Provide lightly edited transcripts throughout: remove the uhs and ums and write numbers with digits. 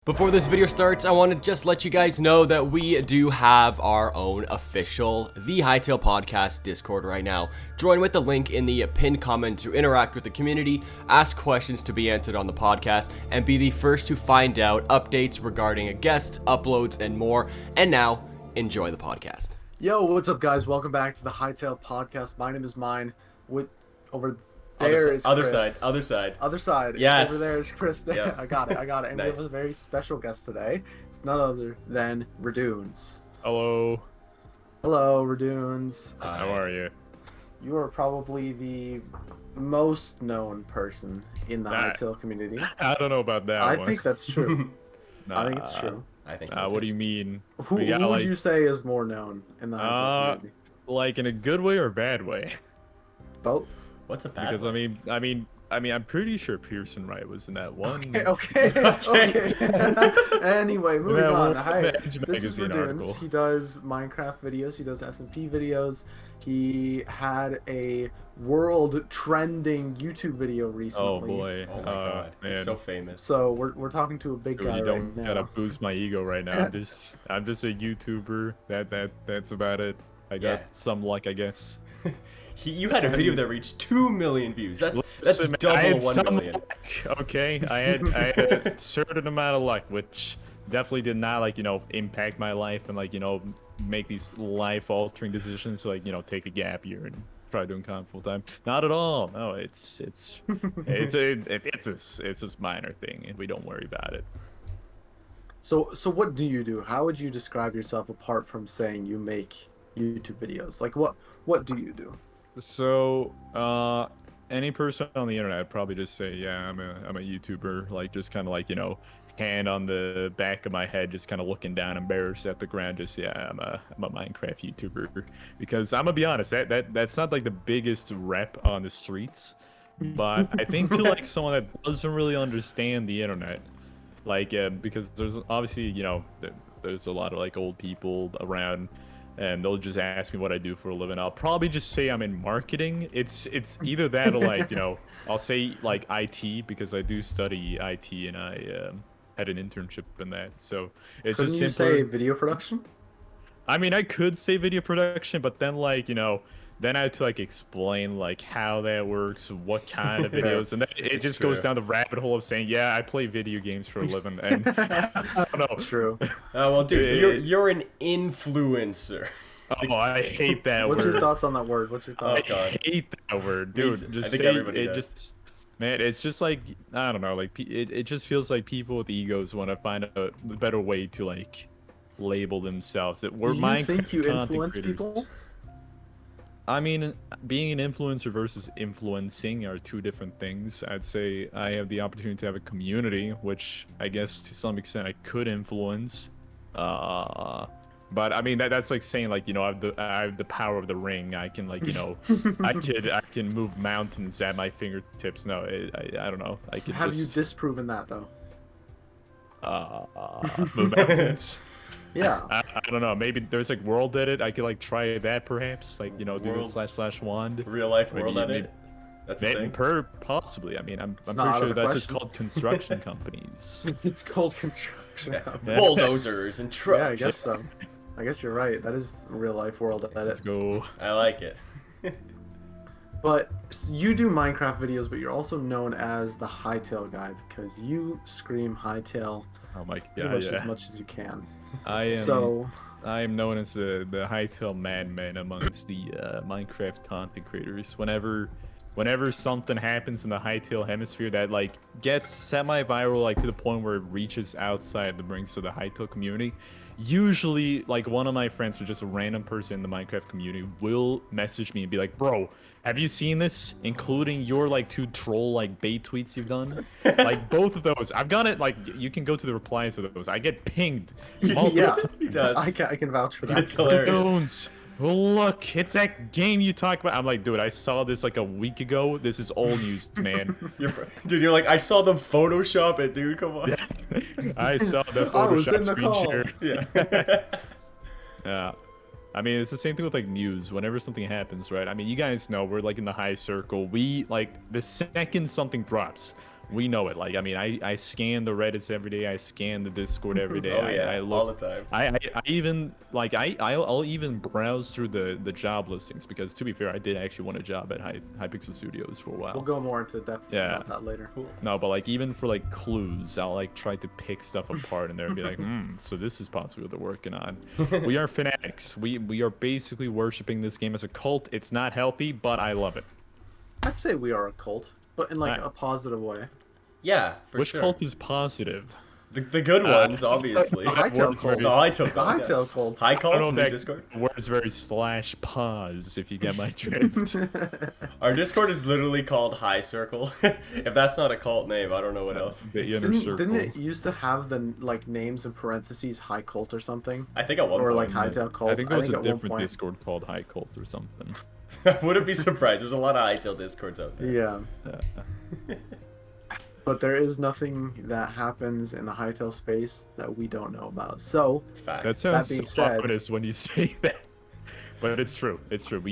Before this video starts, I want to just let you guys know that we do have our own official The Hytale Podcast Discord right now. Join with the link in the pinned comment to interact with the community, ask questions to be answered on the podcast, and be the first to find out updates regarding guests, uploads, and more. And now, enjoy the podcast. Yo, what's up, guys? Welcome back to the Hytale Podcast. My name is Myne. Over there is other Chris. side. Other side. Yes. Over there is Chris. Yep. I got it. And Nice. we have a very special guest today. It's none other than Reddoons. Hello. Hello, Reddoons. How are you? You are probably the most known person in the Hytale community. I don't know about that I one. think that's true. Nah, I think it's true. I think so. what too. do you mean? Who We got, would like- you say is more known in the Hytale community? Like in a good way or bad way? Both. What's a bad Because one? I'm pretty sure Pearson Wright was in that one. Okay. Anyway, moving That on. one Hi, Edge this is magazine Reddoons. article. He does Minecraft videos. He does SMP videos. He had a world trending YouTube video recently. Oh boy. Oh my god, man. he's so famous. So we're talking to a big Dude, guy you right don't now. gotta boost my ego right now. I'm just a YouTuber. That's about it. I got Yeah. some luck, I guess. You had a video that reached 2 million views. That's Listen, man, I double had 1 some million. luck, okay, I had a certain amount of luck, which definitely did not impact my life and make these life-altering decisions, like take a gap year and try doing comp full time. Not at all. No, it's a minor thing, and we don't worry about it. So what do you do? How would you describe yourself apart from saying you make YouTube videos? Like what do you do? So, any person on the internet would probably just say, yeah, I'm a YouTuber, like just kind of hand on the back of my head, just kind of looking down, embarrassed at the ground, just I'm a Minecraft YouTuber. Because I'm gonna be honest, that's not like the biggest rep on the streets, but I think to someone that doesn't really understand the internet, because there's obviously there's a lot of old people around, and they'll just ask me what I do for a living. I'll probably just say I'm in marketing. It's either that or I'll say IT, because I do study IT and I had an internship in that. So it's Couldn't just you simpler. say video production? I mean, I could say video production, but then then I had to explain how that works, what kind of videos, and then it just goes down the rabbit hole of saying, yeah, I play video games for a living, and I don't know. True. Oh well, dude, you're an influencer. Oh, I hate that What's word. your thoughts on that word? What's your thoughts? Oh, God. I hate that word, dude. I Just think say everybody it. does. Just, man, it's just I don't know. It just feels like people with egos want to find a better way to label themselves. That we're Do you Minecraft think you content influence creators. people? I mean, being an influencer versus influencing are two different things. I'd say I have the opportunity to have a community, which I guess to some extent I could influence. But I mean that's like saying I have the power of the ring. I can I can move mountains at my fingertips. No, I don't know. I can Have you just disproven that though? move mountains. Yeah. I don't know. Maybe there's world edit. I could try that perhaps. Do World- the / wand. Real life Maybe- world maybe- edit. That's a thing. Possibly. I mean, I'm not pretty out sure of the that's just question. called construction companies. It's called construction. Yeah. Yeah. Bulldozers and trucks. Yeah, I guess so. I guess you're right. That is real life world Let's edit. go. I like it. But you do Minecraft videos, but you're also known as the Hytale guy because you scream Hytale Oh my pretty god, much yeah. as much as you can. I am. So I am known as the Hytale madman amongst the Minecraft content creators. Whenever something happens in the Hytale hemisphere that gets semi-viral to the point where it reaches outside the ranks of the Hytale community, usually one of my friends or just a random person in the Minecraft community will message me and be like, bro, have you seen this, including your 2 troll bait tweets you've done? Both of those I've got it. You can go to the replies of those. I get pinged multiple yeah, He does. I can vouch for that. It's hilarious. Jones, look, it's that game you talk about. I'm like, dude, I saw this a week ago. This is old news, man. Dude, you're like, I saw them Photoshop it, dude. Come on. I saw the I was in Photoshop the screen call. share. Yeah. Yeah. I mean, it's the same thing with news. Whenever something happens, right? I mean, you guys know we're in the high circle. We the second something drops, we know it. Like, I mean, I scan the Reddits every day. I scan the Discord every day. Oh yeah, I all look. the time. I even like I'll even browse through the job listings because to be fair, I did actually want a job at Hypixel Studios for a while. We'll go more into depth Yeah. about that later. Cool. No, but like even for like clues, I'll like try to pick stuff apart and there and be like, so this is possibly what they're working on. We are fanatics. We are basically worshiping this game as a cult. It's not healthy, but I love it. I'd say we are a cult, but in like Right. a positive way. Yeah, for Which sure. cult is positive? The good ones, obviously. The Hytale Word's cult. very- The Hytale The cult. yeah. Hytale cult. High I don't cult know in if the that Discord. word's very /pause if you get my drift. Our Discord is literally called High Circle. If that's not a cult name, I don't know what else. The inner circle. Didn't it used to have the like names in parentheses high cult or something? I think at one Or point. like Hytale cult. I think there was a at one different point. Discord called High Cult or something. I wouldn't be surprised. There's a lot of Hytale Discords out there. Yeah. But there is nothing that happens in the Hytale space that we don't know about. So It's fact. That sounds being so said- ominous when you say that. But it's true. It's true.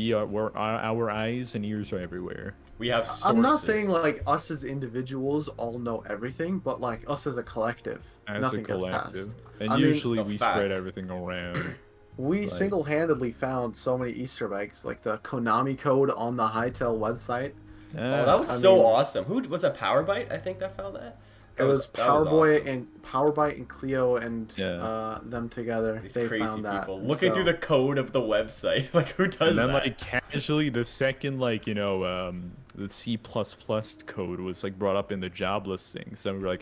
Our eyes and ears are everywhere. We have sources. I'm not saying like us as individuals all know everything, but like us as a collective, As nothing a gets collective. passed. And I mean- usually No, we facts. spread everything around. We Like- single-handedly found so many Easter eggs, like the Konami code on the Hytale website. Oh, that was I so mean- awesome. Who was that? Powerbyte? I think that found that. It was that was Powerboy awesome. and Powerbyte and Cleo and Yeah. them together. These they crazy found that. people looking through the code of the website. Like, who does And then that? like casually the second the C++ code was like brought up in the job listing. So we were like,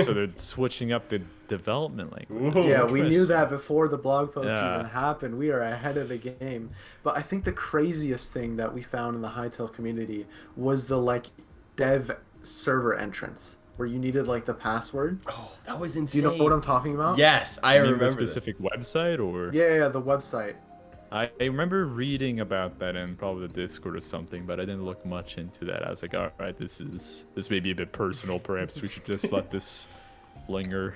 so they're switching up the development language. Ooh. Yeah, we knew Interesting. that before the blog post Yeah. even happened. We are ahead of the game. But I think the craziest thing that we found in the Hytale community was the like dev server entrance where you needed like the password. Oh, that was Do insane. you know what I'm talking about? Yes, I You mean remember the specific website or Yeah, the website. I remember reading about that in probably the Discord or something, but I didn't look much into that. I was like, all right, this may be a bit personal. Perhaps we should just let this linger.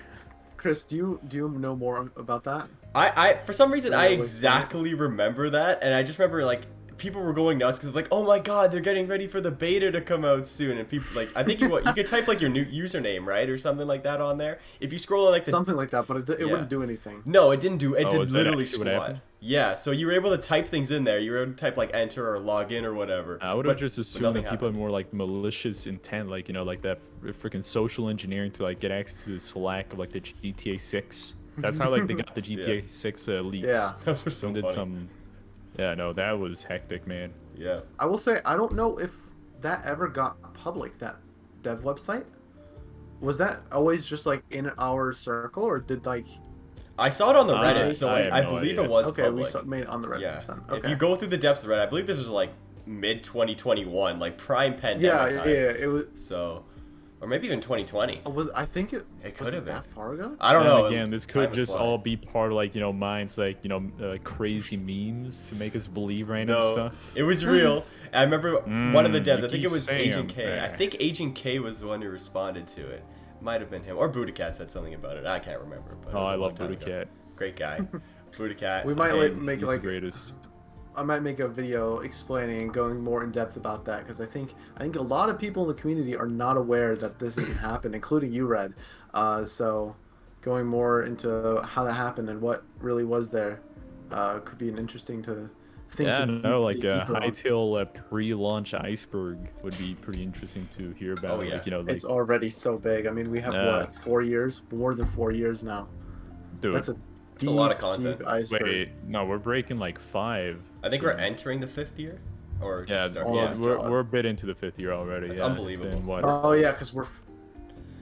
Chris, do you know more about that? I for some reason I What was exactly remember that, and I just remember like people were going nuts because it's like, oh my god, they're getting ready for the beta to come out soon, and people like, I think you could type like your new username, right, or something like that on there. If you scroll like the Something like that, but it Yeah. wouldn't do anything. no, it didn't do. It Oh, did is that literally actually what squat. happened? Yeah, so you were able to type things in there. You were able to type like enter or log in or whatever. I would have But- just but assumed nothing that people happened. are more like malicious intent, like like that freaking social engineering to like get access to the Slack of like the GTA 6. That's how like they got the GTA 6 leaks. Yeah. Those were so And did funny. some. Yeah, no, that was hectic, man. Yeah. I will say I don't know if that ever got public, that dev website. Was that always just like in our circle, or did like I saw it on the I- Reddit, so I I, have I no believe idea. it was okay, public. made it on the Reddit Yeah. then. If Okay. you go through the depths of Reddit, I believe this was like mid 2021, like prime pandemic yeah, time. it was. So, or maybe even 2020. I think it It was could have that been. far ago. I don't And know. again, this Time could was just flying. all be part of like Mine's like crazy memes to make us believe random No, stuff. it was real. I remember one of the devs. you I think it keep was saying Agent K. I that. think Agent K was the one who responded to it. Might have been him, or Budacat said something about it. I can't remember. But it Oh, was a I long love time ago. Budacat. Great guy, Budacat. We might and- make He's like the greatest. I might make a video explaining and going more in depth about that because I think a lot of people in the community are not aware that this even happened, including you, Red. So going more into how that happened and what really was there could be an interesting to think. Yeah, to no, like dig deeper on. Hytale pre-launch iceberg would be pretty interesting to hear about. Oh, yeah. Like, like, It's already so big. I mean, we have Yeah. what 4 years, more than 4 years now. dude, That's a deep, a lot of content. deep iceberg. wait, no, we're breaking like 5. I think so- we're entering the 5th year, or just Yeah, start. Oh, yeah. we're a bit into the 5th year already. That's yeah, unbelievable. It's been, what, Oh yeah, because we're.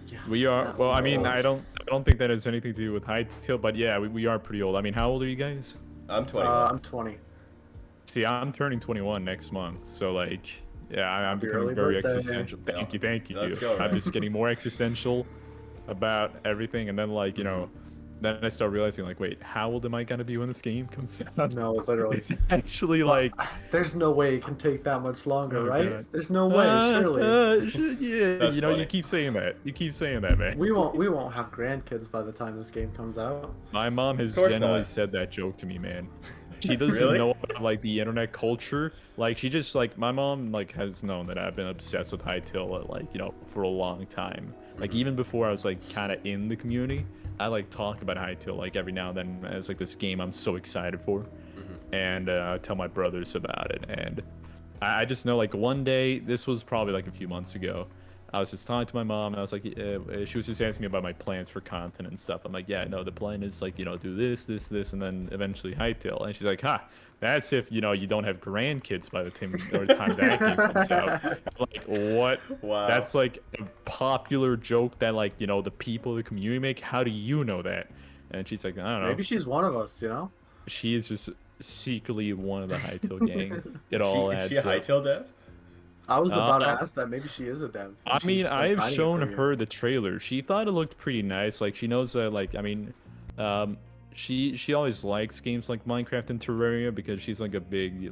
Yeah, we are. that Well, I mean, old. I don't think that has anything to do with Hytale, but yeah, we are pretty old. I mean, how old are you guys? I'm 21. I'm 20. See, I'm turning 21 next month, so like, yeah, I'm Happy becoming early very birthday. existential. Thank you. Let's Dude. go, I'm man. just getting more existential about everything, and then like, then I start realizing like, wait, how old am I gonna be when this game comes out? No, literally. It's actually like, There's no way it can take that much longer, Oh, right? God. There's no way, surely. yeah, That's you funny. keep saying that. You keep saying that, man. We won't have grandkids by the time this game comes out. My mom has course generally not. said that joke to me, man. She doesn't Really? know about like the internet culture. Like she just like my mom like has known that I've been obsessed with Hytale like for a long time. Like even before I was like kind of in the community, I like talk about Hytale like every now and then as like this game I'm so excited for, and tell my brothers about it. And I just know like one day, this was probably like a few months ago, I was just talking to my mom, and I was like, she was just asking me about my plans for content and stuff. I'm like, yeah, no, the plan is like, do this, and then eventually Hytale. And she's like, that's if, you don't have grandkids by the time that game comes out. I'm like, what? Wow. That's like a popular joke that like, the people of the community make. How do you know that? And she's like, I don't know. Maybe she's one of us, She is just secretly one of the Hytale gang. It all Is adds she a up. Hytale dev? I was about to ask that. Maybe she is a dev. I She's, mean, like, I've hiding it shown from you. her the trailer. She thought it looked pretty nice. Like she knows that. Like she always likes games like Minecraft and Terraria because she's like a big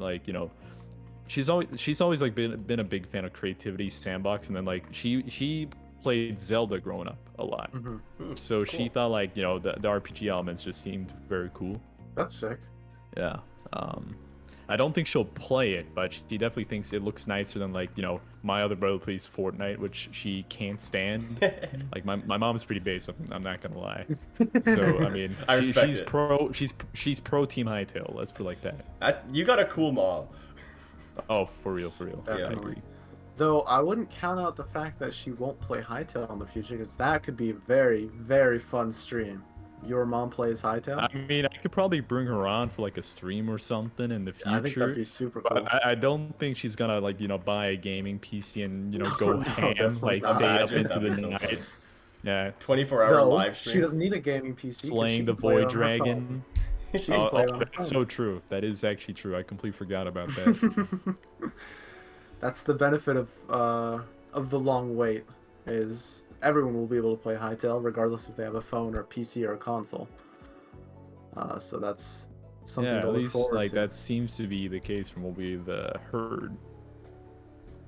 she's always like been a big fan of creativity sandbox, and then like she played Zelda growing up a lot. So she thought like the RPG elements just seemed very cool. That's sick. Yeah. I don't think she'll play it, but she definitely thinks it looks nicer than like my other brother plays Fortnite, which she can't stand. Like my mom's pretty basic. I'm not gonna lie. So I mean, I respect she's it. she's pro Team Hytale. Let's put it like that. You got a cool mom. Oh, for real. I Definitely. agree. Though I wouldn't count out the fact that she won't play Hytale in the future, because that could be a very, very fun stream. Your mom plays Hytale? I mean, I could probably bring her on for like a stream or something in the future. I think that'd be super cool. But I don't think she's gonna like buy a gaming PC and go ham, definitely like not. stay up Imagine, into that'd the be so night. fun. Yeah, 24-hour Though, live stream. she doesn't need a gaming PC. 'cause she slaying the can play it void on her dragon. phone. She can play it on her That's phone. so true. That is actually true. I completely forgot about that. That's the benefit of the long wait, is everyone will be able to play Hytale regardless if they have a phone or a PC or a console. So that's something Yeah, to at look least forward like to. that seems to be the case from what we've heard.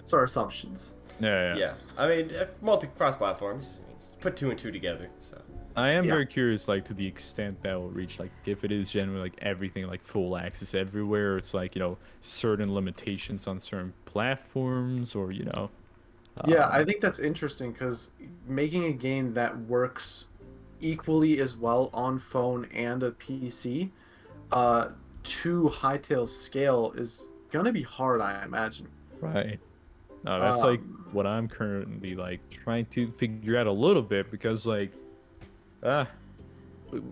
It's our assumptions. Yeah. Yeah, I mean, cross platforms. Put two and two together. So I am Yeah. very curious, like, to the extent that will reach, like, if it is generally like everything, like full access everywhere. It's like certain limitations on certain platforms, or Yeah, I think that's interesting because making a game that works equally as well on phone and a PC to Hytale's scale is gonna be hard, I imagine. Right. No, that's like Um, what I'm currently like trying to figure out a little bit, because like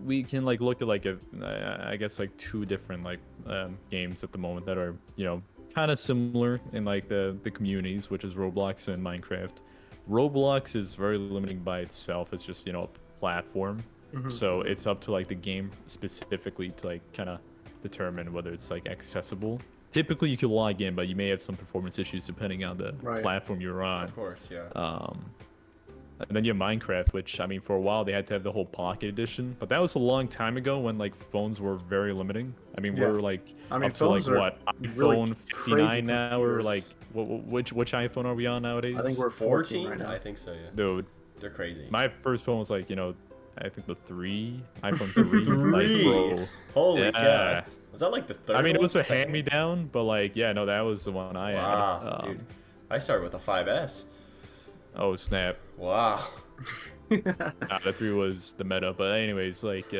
we can like look at like I guess like two different like games at the moment that are kind of similar in like the communities, which is Roblox and Minecraft. Roblox is very limiting by itself. It's just a platform, so it's up to like the game specifically to like kind of determine whether it's like accessible. Typically you can log in, but you may have some performance issues depending on the Right. platform you're on. of course, yeah. And then you have Minecraft, which I mean, for a while they had to have the whole Pocket Edition, but that was a long time ago when like phones were very limiting. I mean, Yeah. we're like I mean, up to like phones are what really iPhone crazy 59 now, or like computers. which iPhone are we on nowadays? I think we're 14 right now. I think so. Yeah, Dude, they're crazy. my first phone was like I think the iPhone 3, like Three. bro. Holy Yeah. God! Was that like the third? I mean, it one? was a Second hand me down, but like yeah, no, that was the one I Wow, had. dude. I started with a 5S. Oh snap. Wow. The 3 was the meta, but anyways, like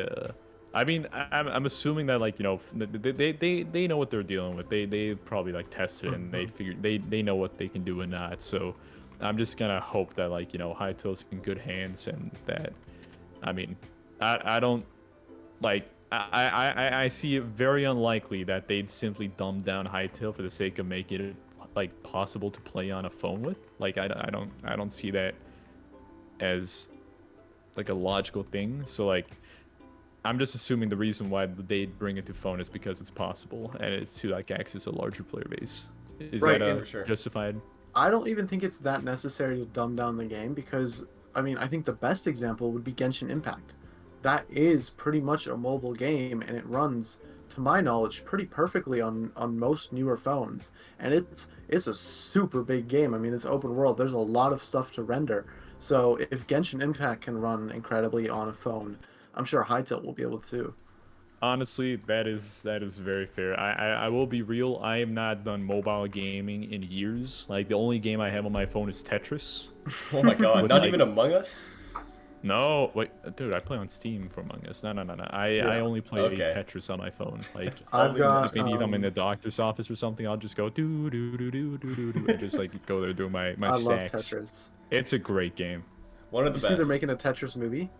I mean, I'm assuming that like they know what they're dealing with. They probably like tested it and they figured they know what they can do and not. So I'm just gonna hope that like Hytale's in good hands, and that I mean I don't like I see it very unlikely that they'd simply dumb down Hytale for the sake of making it like possible to play on a phone with. Like I don't see that as like a logical thing. So like I'm just assuming the reason why they'd bring it to phone is because it's possible and it's to like access a larger player base. Is Right, that and- For sure. justified? I don't even think it's that necessary to dumb down the game, because I mean, I think the best example would be Genshin Impact. That is pretty much a mobile game, and it runs, to my knowledge, pretty perfectly on most newer phones. And it's a super big game. I mean, it's open world. There's a lot of stuff to render. So if Genshin Impact can run incredibly on a phone, I'm sure Hytale will be able to. Honestly, that is very fair. I will be real. I have not done mobile gaming in years. Like the only game I have on my phone is Tetris. Oh my god, With, not like- even Among Us? No, wait, dude, I play on Steam for Among Us. No. I Yeah. only play Okay. Tetris on my phone. Like I've got maybe if I'm in the doctor's office or something, I'll just go do do do do do do do and just like go there do my I love stacks. Tetris. It's a great game. One of the You see, they're best. making a Tetris movie.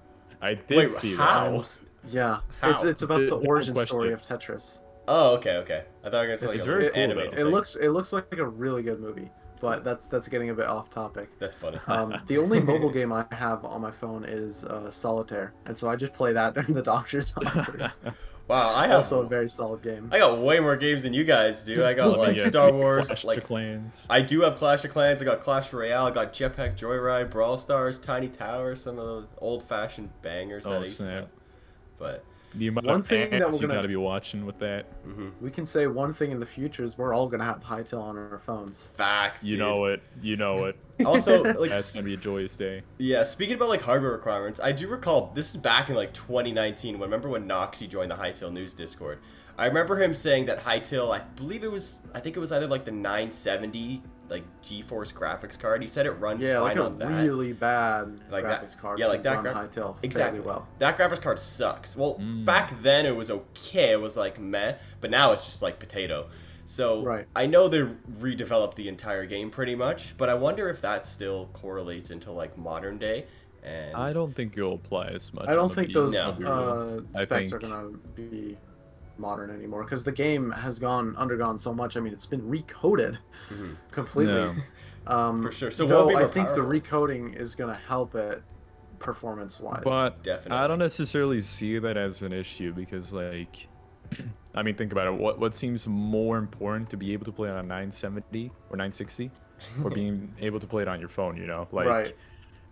I did Wait, see how? that. Yeah, How? it's about the The origin question. story of Tetris. Oh, okay. I thought you were gonna say It's like very a cool, animated though. thing. It looks like a really good movie, but that's getting a bit off topic. That's funny. The only mobile game I have on my phone is Solitaire, and so I just play that during the doctor's office. Wow, I have Also a very solid game. I got way more games than you guys do. I got like Yeah, Star Wars, Clash like of Clans. I do have Clash of Clans. I got Clash Royale. I got Jetpack Joyride, Brawl Stars, Tiny Towers, some of the old-fashioned bangers that I Oh used to snap! have. But The amount One of thing that ads we're you gonna- gotta be watching with that. We can say one thing in the future is we're all gonna have Hytale on our phones. facts, You dude. know it. You know it. Also, like, That's gonna be a joyous day. yeah, speaking about like hardware requirements, I do recall this is back in like 2019. Remember when Noxy joined the Hytale News Discord? I remember him saying that Hytale, I think it was either like the 970 like GeForce graphics card. He said it runs Yeah, like fine a on that. really bad Like that- graphics card. yeah, like can that run Hytale Exactly. fairly well. That graphics card sucks. Well, back then it was okay. It was like meh, but now it's just like potato. So Right. I know they redeveloped the entire game pretty much, but I wonder if that still correlates into like modern day. And I don't think it'll apply as much. I don't think those No. specs are gonna be modern anymore because the game has undergone so much. I mean, it's been recoded completely. No. For sure. So though won't be I more think the powerful. recoding is gonna help it performance-wise. But Definitely. I don't necessarily see that as an issue because, like, I mean, think about it. What seems more important to be able to play on a 970 or 960, or being able to play it on your phone? You know, like, Right.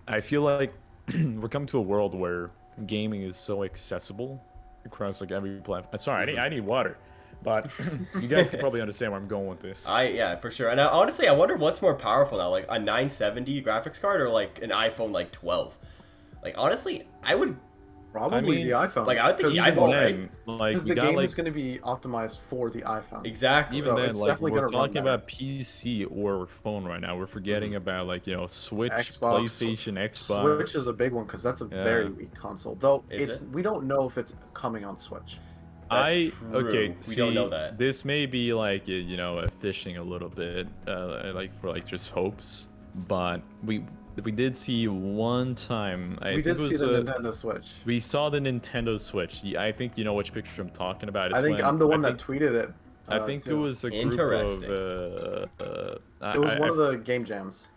I feel like we're coming to a world where gaming is so accessible across like every platform. Sorry, I need water. But you guys can probably understand where I'm going with this. Yeah, for sure. And honestly, I wonder what's more powerful now, like a 970 graphics card or like an iPhone like 12. Like honestly, I would Probably I mean, the iPhone. like, I would think the Because iPhone, even- right? Like, Because we the got game like is going to be optimized for the iPhone. exactly. even so then, it's like definitely we're gonna run talking better. about PC or phone right now. We're forgetting about like Switch, Xbox, PlayStation, Xbox. Switch is a big one because that's a Yeah. very weak console. Though Is it? we don't know if it's coming on Switch. That's Okay. true. We See, don't know that. This may be like fishing a little bit, like for like just hopes, but we did see one time. I We think did it see was, the Nintendo Switch. We saw the Nintendo Switch. I think you know which picture I'm talking about. It's I think when- I'm the one I that think, tweeted it. I think it too. was a group Interesting. of. It was one of the game jams.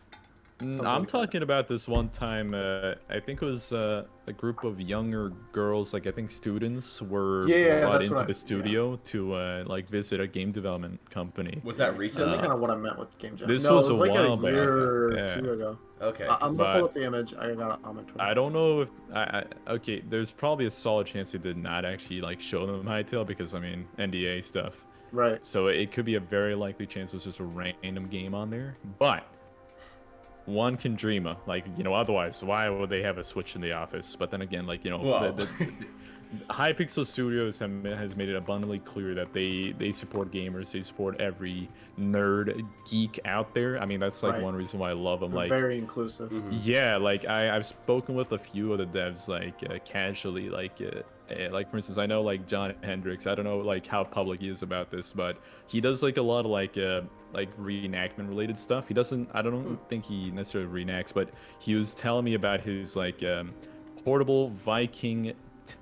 something I'm like that. talking about this one time. I think it was a group of younger girls, like I think students, were Yeah, brought that's into what the studio to like visit a game development company. Was that That's recently? kind of what I meant with game jam. This no, was it was a like while a back. year or Yeah. two ago. Okay. I'm gonna But- pull up the image. I got it on my Twitter. I don't know if okay. There's probably a solid chance they did not actually like show them Hytale because I mean NDA stuff. Right. So it could be a very likely chance it was just a random game on there. But one can dream of, like, otherwise, why would they have a Switch in the office? But then again, like, Wow. the Hypixel Studios has made it abundantly clear that they support gamers, they support every nerd geek out there. I mean, that's like Right. one reason why I love them. They're Like, very inclusive. yeah, like I've spoken with a few of the devs like casually, like for instance, I know like John Hendricks. I don't know like how public he is about this, but he does like a lot of like reenactment related stuff. He doesn't. I don't think he necessarily reenacts, but he was telling me about his like portable Viking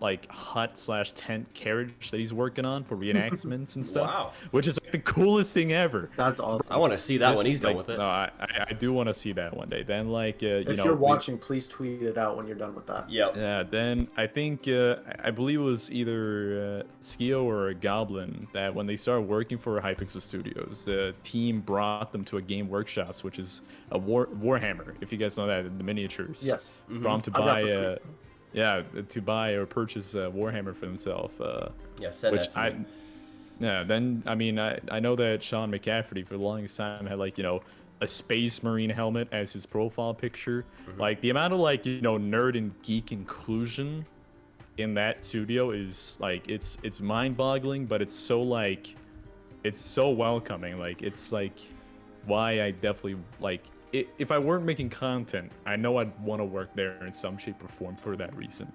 like hut/tent carriage that he's working on for reenactments and stuff. Wow. Which is like the coolest thing ever. That's awesome. I want to see that This when he's is, done like, with it. No, I do want to see that one day. Then like if you're watching, please tweet it out when you're done with that. Yep. Yeah, then I think I believe it was either Skio or a Goblin that when they started working for Hypixel Studios, the team brought them to a game workshops, which is a Warhammer. If you guys know that, the miniatures. Yes. Brought them to I got buy the to buy or purchase a Warhammer for themselves. Yeah, send Which that to me. Yeah, then I mean I know that Sean McCafferty for the longest time had like a Space Marine helmet as his profile picture. Like the amount of like nerd and geek inclusion in that studio is like it's mind-boggling, but it's so like it's so welcoming. Like it's like why I definitely like if I weren't making content, I know I'd want to work there in some shape or form for that reason.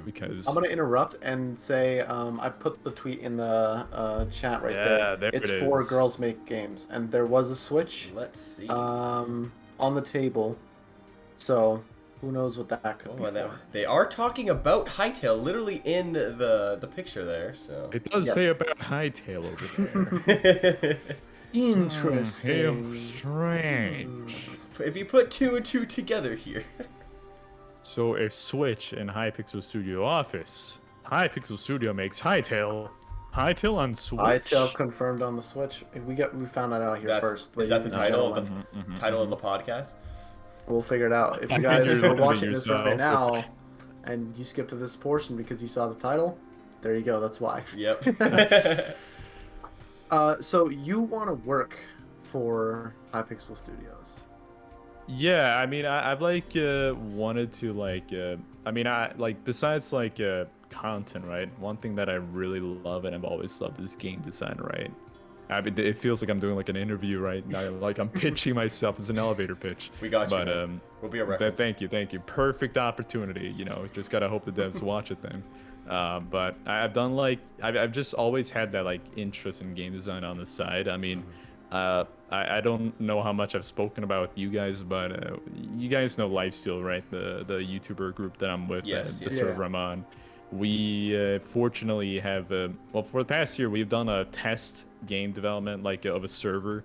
Because I'm gonna interrupt and say I put the tweet in the chat right there. there It's it for is. Girls Make Games, and there was a Switch Let's see. on the table, so who knows what that could be Oh, for. they are talking about Hytale literally in the picture there. So It does Yes. say about Hytale over there. Interesting. How strange. if you put 2 and 2 together here. So if Switch and Hypixel Studio Office, Hypixel Studio makes Hytale, Hytale on Switch. Hytale confirmed on the Switch. We found that out here first. Is that the ladies and title of gentlemen. the title of the podcast? We'll figure it out. If you guys are watching this right now, and you skip to this portion because you saw the title, there you go. That's why. Yep. So you want to work for Hypixel Studios? Yeah, I mean, I've like wanted to like, I mean, I like besides like content, right? One thing that I really love and I've always loved is game design, right? I mean, it feels like I'm doing like an interview right now, like I'm pitching myself as an elevator pitch. We got you. But we'll be a reference. thank you. Perfect opportunity. You know, just gotta hope the devs watch it then. But I've done like I've just always had that like interest in game design on the side. I mean, I don't know how much I've spoken about you guys, but you guys know Lifesteal, right? The YouTuber group that I'm with, Yes, the yes. server I'm on. We fortunately have well for the past year we've done a test game development like of a server,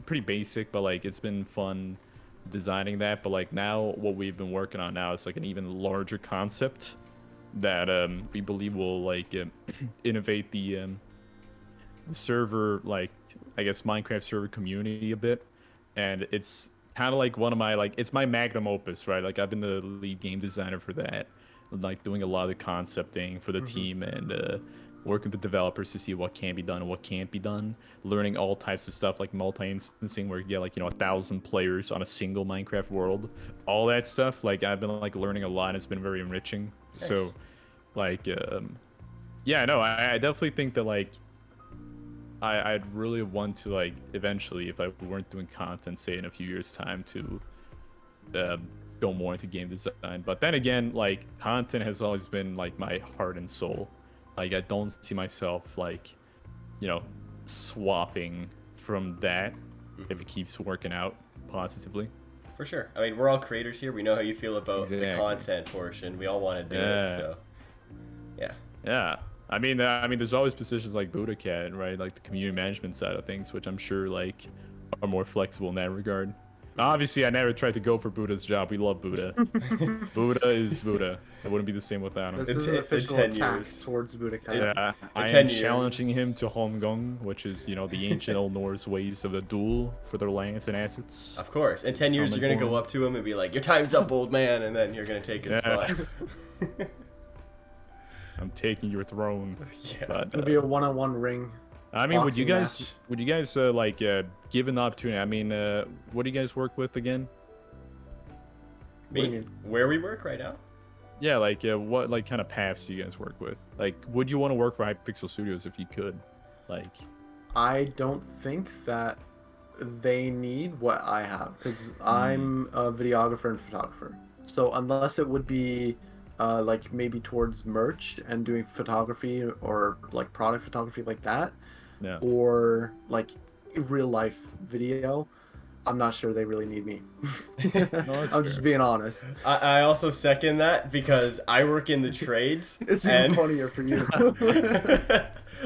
pretty basic, but like it's been fun designing that. But like now what we've been working on now is like an even larger concept that we believe will like innovate the server, like I guess Minecraft server community a bit. And it's kind of like one of my like it's my magnum opus, right? Like I've been the lead game designer for that, like doing a lot of the concepting for the team and working with the developers to see what can be done and what can't be done, learning all types of stuff like multi-instancing where you get like 1,000 players on a single Minecraft world, all that stuff. Like I've been like learning a lot and it's been very enriching. Nice. So like yeah, no, I definitely think that like I'd really want to like eventually, if I weren't doing content, say in a few years time, to go more into game design. But then again, like content has always been like my heart and soul. Like I don't see myself like, swapping from that if it keeps working out positively. For sure. I mean, we're all creators here. We know how you feel about the Exactly. content portion. We all want to do it. So, yeah. Yeah. I mean, there's always positions like Buddha-Cat, right? Like the community management side of things, which I'm sure like are more flexible in that regard. Obviously, I never tried to go for Buddha's job. We love Buddha. Buddha is Buddha. It wouldn't be the same without him. This is an official 10 attack years. towards Buddha. Yeah, I 10 am years. challenging him to Holmgong, which is, the ancient Old Norse ways of a duel for their lands and assets. Of course. In 10 years, you're going to go up to him and be like, your time's up, old man. And then you're going to take his spot. I'm taking your throne. Yeah. But, It'll be a one-on-one ring. I mean, would you boxing guys, like, give an opportunity? I mean, what do you guys work with again? What do you Me? mean? Where we work right now? Yeah, like, what, like, kind of paths do you guys work with? Like, would you want to work for Hypixel Studios if you could? Like, I don't think that they need what I have because I'm a videographer and photographer. So unless it would be like maybe towards merch and doing photography or like product photography like that, yeah. or like real life video, I'm not sure they really need me. that's I'm just fair. being honest. I also second that because I work in the trades. It's even and funnier for you.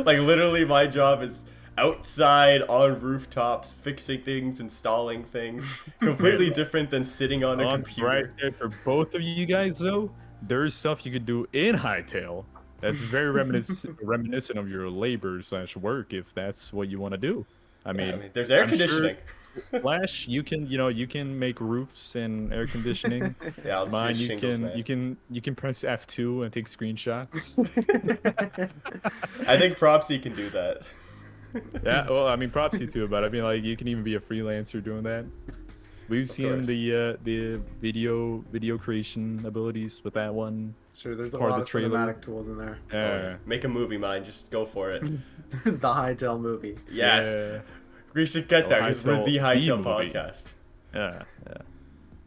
like literally my job is outside on rooftops fixing things, installing things, completely different than sitting on a On computer. bright side for both of you guys, though, there's stuff you could do in Hytale that's very reminiscent of your labor/work if that's what you want to do. I mean, there's air I'm sure- conditioning. Flash, you can make roofs and air conditioning. Yeah, I'll just Mine, be you shingles, can man. you can press F2 and take screenshots. I think Propsy can do that. Yeah, well, I mean, props to you too, but I mean, like, you can even be a freelancer doing that. We've Of seen course. the video creation abilities with that one. Sure, there's a Part of lot the of trailer. cinematic tools in there. Oh, yeah. Make a movie, Mine. Just go for it. The Hytale movie. Yes. Yeah. We should get there because we're the Hytale movie. podcast. Yeah.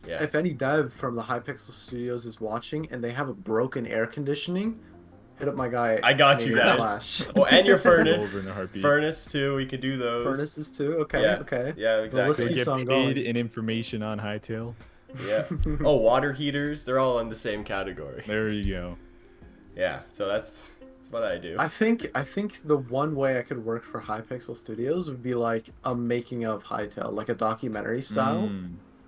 Yes. If any dev from the Hypixel Studios is watching and they have a broken air conditioning, hit up my guy. I got you guys. CanadianFlash. Oh, and your furnace. Over in a heartbeat. Furnace too. We could do those. Furnaces too. Okay. Yeah. Okay. Yeah, The exactly. list They keeps get on paid going. in information on Hytale. Yeah. Oh, water heaters. They're all in the same category. There you go. Yeah. So that's what I do. I think the one way I could work for Hypixel Studios would be like a making of Hytale, like a documentary style.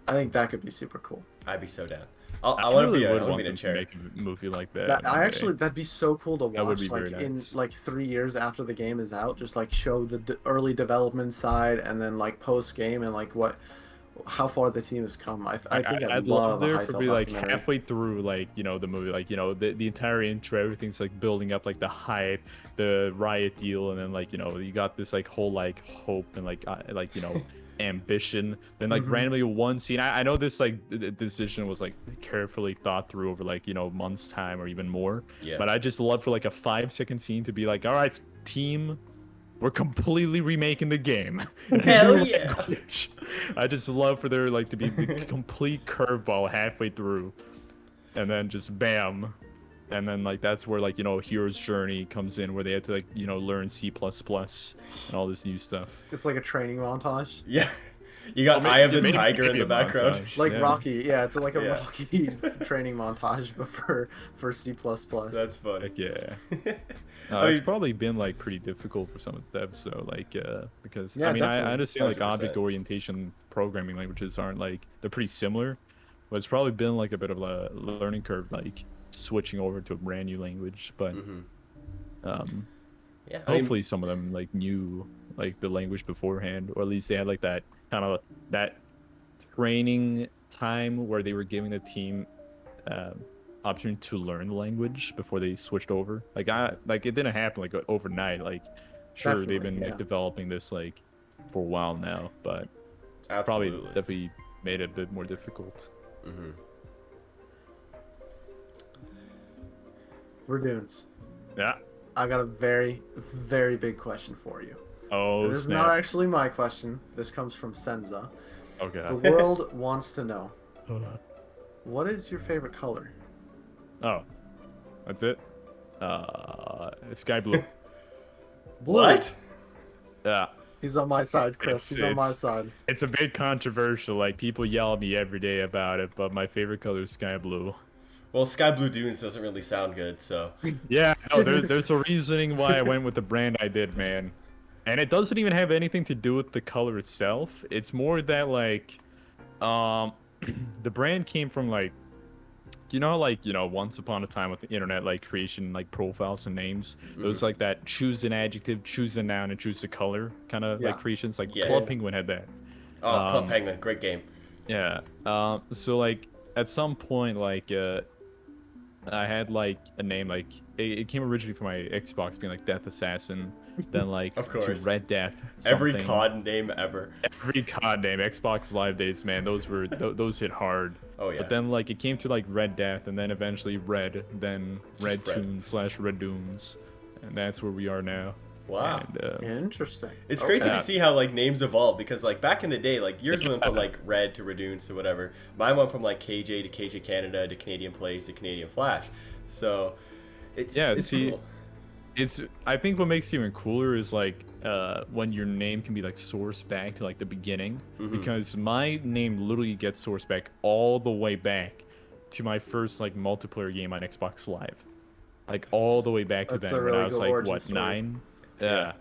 I think that could be super cool. I'd be so down. I I want to really be. I would want to want be them the to chair. make a movie like that. That, one I day. actually, that'd be so cool to That would watch. be Like very in nice. like 3 years after the game is out, just like show the early development side, and then like post game and like how far the team has come. I think I'd love a there for Hytale be like documentary. halfway through, like, you know, the movie, like, you know, the entire intro, everything's like building up, like the hype, the riot deal, and then like, you know, you got this like whole like hope and like you know, ambition. Then like randomly one scene. I know this like decision was like carefully thought through over like, you know, months time or even more. Yeah. But I just love for like a 5-second scene to be like, all right, team. We're completely remaking the game. Hell yeah. I just love for there like to be the complete curveball halfway through, and then just bam, and then like that's where like, you know, hero's journey comes in, where they have to like, you know, learn C++ and all this new stuff. It's like a training montage, Yeah. You got Eye of the Maybe- Tiger in maybe the a background. montage. like Yeah. Rocky. Yeah, it's like a Yeah. Rocky training montage, but for C++. That's funny. Like, yeah. I It's mean- probably been like pretty difficult for some of the devs, so like because Yeah, I mean I definitely. understand like 100%. object orientation programming languages aren't like, they're pretty similar, but it's probably been like a bit of a learning curve, like switching over to a brand new language. But Yeah. I mean, hopefully some of them like knew like the language beforehand, or at least they had like that kind of that training time where they were giving the team opportunity to learn the language before they switched over. Like it didn't happen like overnight. Like sure, they've been Definitely, like developing this like for a while now, but absolutely. probably definitely made it a bit more difficult. Reddoons. Yeah. I got a very, very big question for you. Oh, This is snap. not actually my question. This comes from Senza. Okay. The world wants to know, what is your favorite color? Oh, that's it. Sky blue. Blue. What? Yeah. He's on my side, Chris. He's on my It's- side. It's a bit controversial. Like people yell at me every day about it, but my favorite color is sky blue. Well, Sky Blue Dunes doesn't really sound good, so. Yeah, no, there's a reasoning why I went with the brand I did, man. And it doesn't even have anything to do with the color itself. It's more that like, the brand came from like, you know, like, you know, once upon a time with the internet, like creation, like profiles and names. There was like that choose an adjective, choose a noun, and choose a color kind of Yeah. like creations. Like Yes. Club Penguin had that. Oh, Club Penguin, great game. Yeah. So like at some point, like I had like a name, like it came originally from my Xbox being like Death Assassin, then like Of to course. Red Death. Every something. COD name ever. Every COD name, Xbox Live days, man, those were those hit hard. Oh, yeah. But then like it came to like Red Death, and then eventually Red, then Red Red. Toon / Reddoons, and that's where we are now. Wow. And, Interesting. It's crazy Yeah. to see how like names evolve because like back in the day, like yours went from like Red to Reddoons to whatever. Mine went from like KJ to KJ Canada to Canadian Plays to CanadianFlash. So it's it's see, cool. it's I think what makes it even cooler is like when your name can be like sourced back to like the beginning, because my name literally gets sourced back all the way back to my first like multiplayer game on Xbox Live, like all the way back to That's then a when really I was good like origin what, story. 9. Yeah.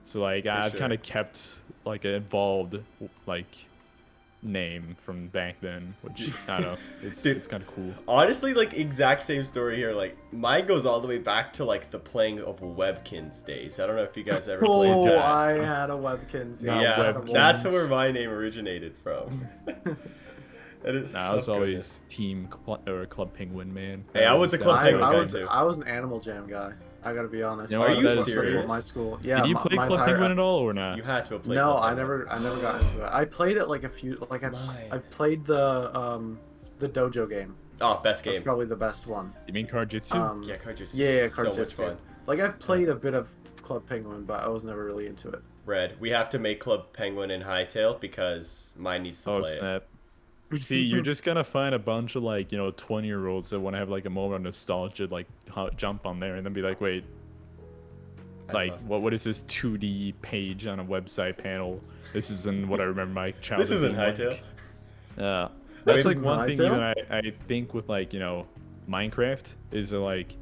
So like I've sure. kind of kept like an evolved like name from back then, which I don't know, it's Dude. it's kind of cool. Honestly, like exact same story here. Like mine goes all the way back to like the playing of Webkins days. I don't know if you guys ever played Oh, that. I had a Webkins. Not Yeah, I had a Webkins. that's Webkins. where my name originated from. That is, I was oh, always team Club Penguin, man. Hey, I was a Club I, Penguin I guy was too. I was an Animal Jam guy. I gotta be honest. You know Are what, you that's- That's what serious? my school. Yeah, Did you my, play my Club entire. Penguin at all or not? You had to have played. No, Club I Penguin. never got into it. I played it like a few, like Myne. I've played the dojo game. Oh, best game. That's probably the best one. You mean Card Jitsu? Yeah, card just Yeah, so card much jitsu. fun. Like I've played a bit of Club Penguin, but I was never really into it. Red, we have to make Club Penguin and Hytale because Myne needs to Oh play it. snap! See, you're just gonna find a bunch of like 20-year-olds that want to have like a moment of nostalgia, like jump on there and then be like, wait, like what is this 2D page on a website panel? This isn't what I remember my childhood. This isn't being like. Hytale. Yeah, that's like one thing Hytale? that I think with like Minecraft is that, like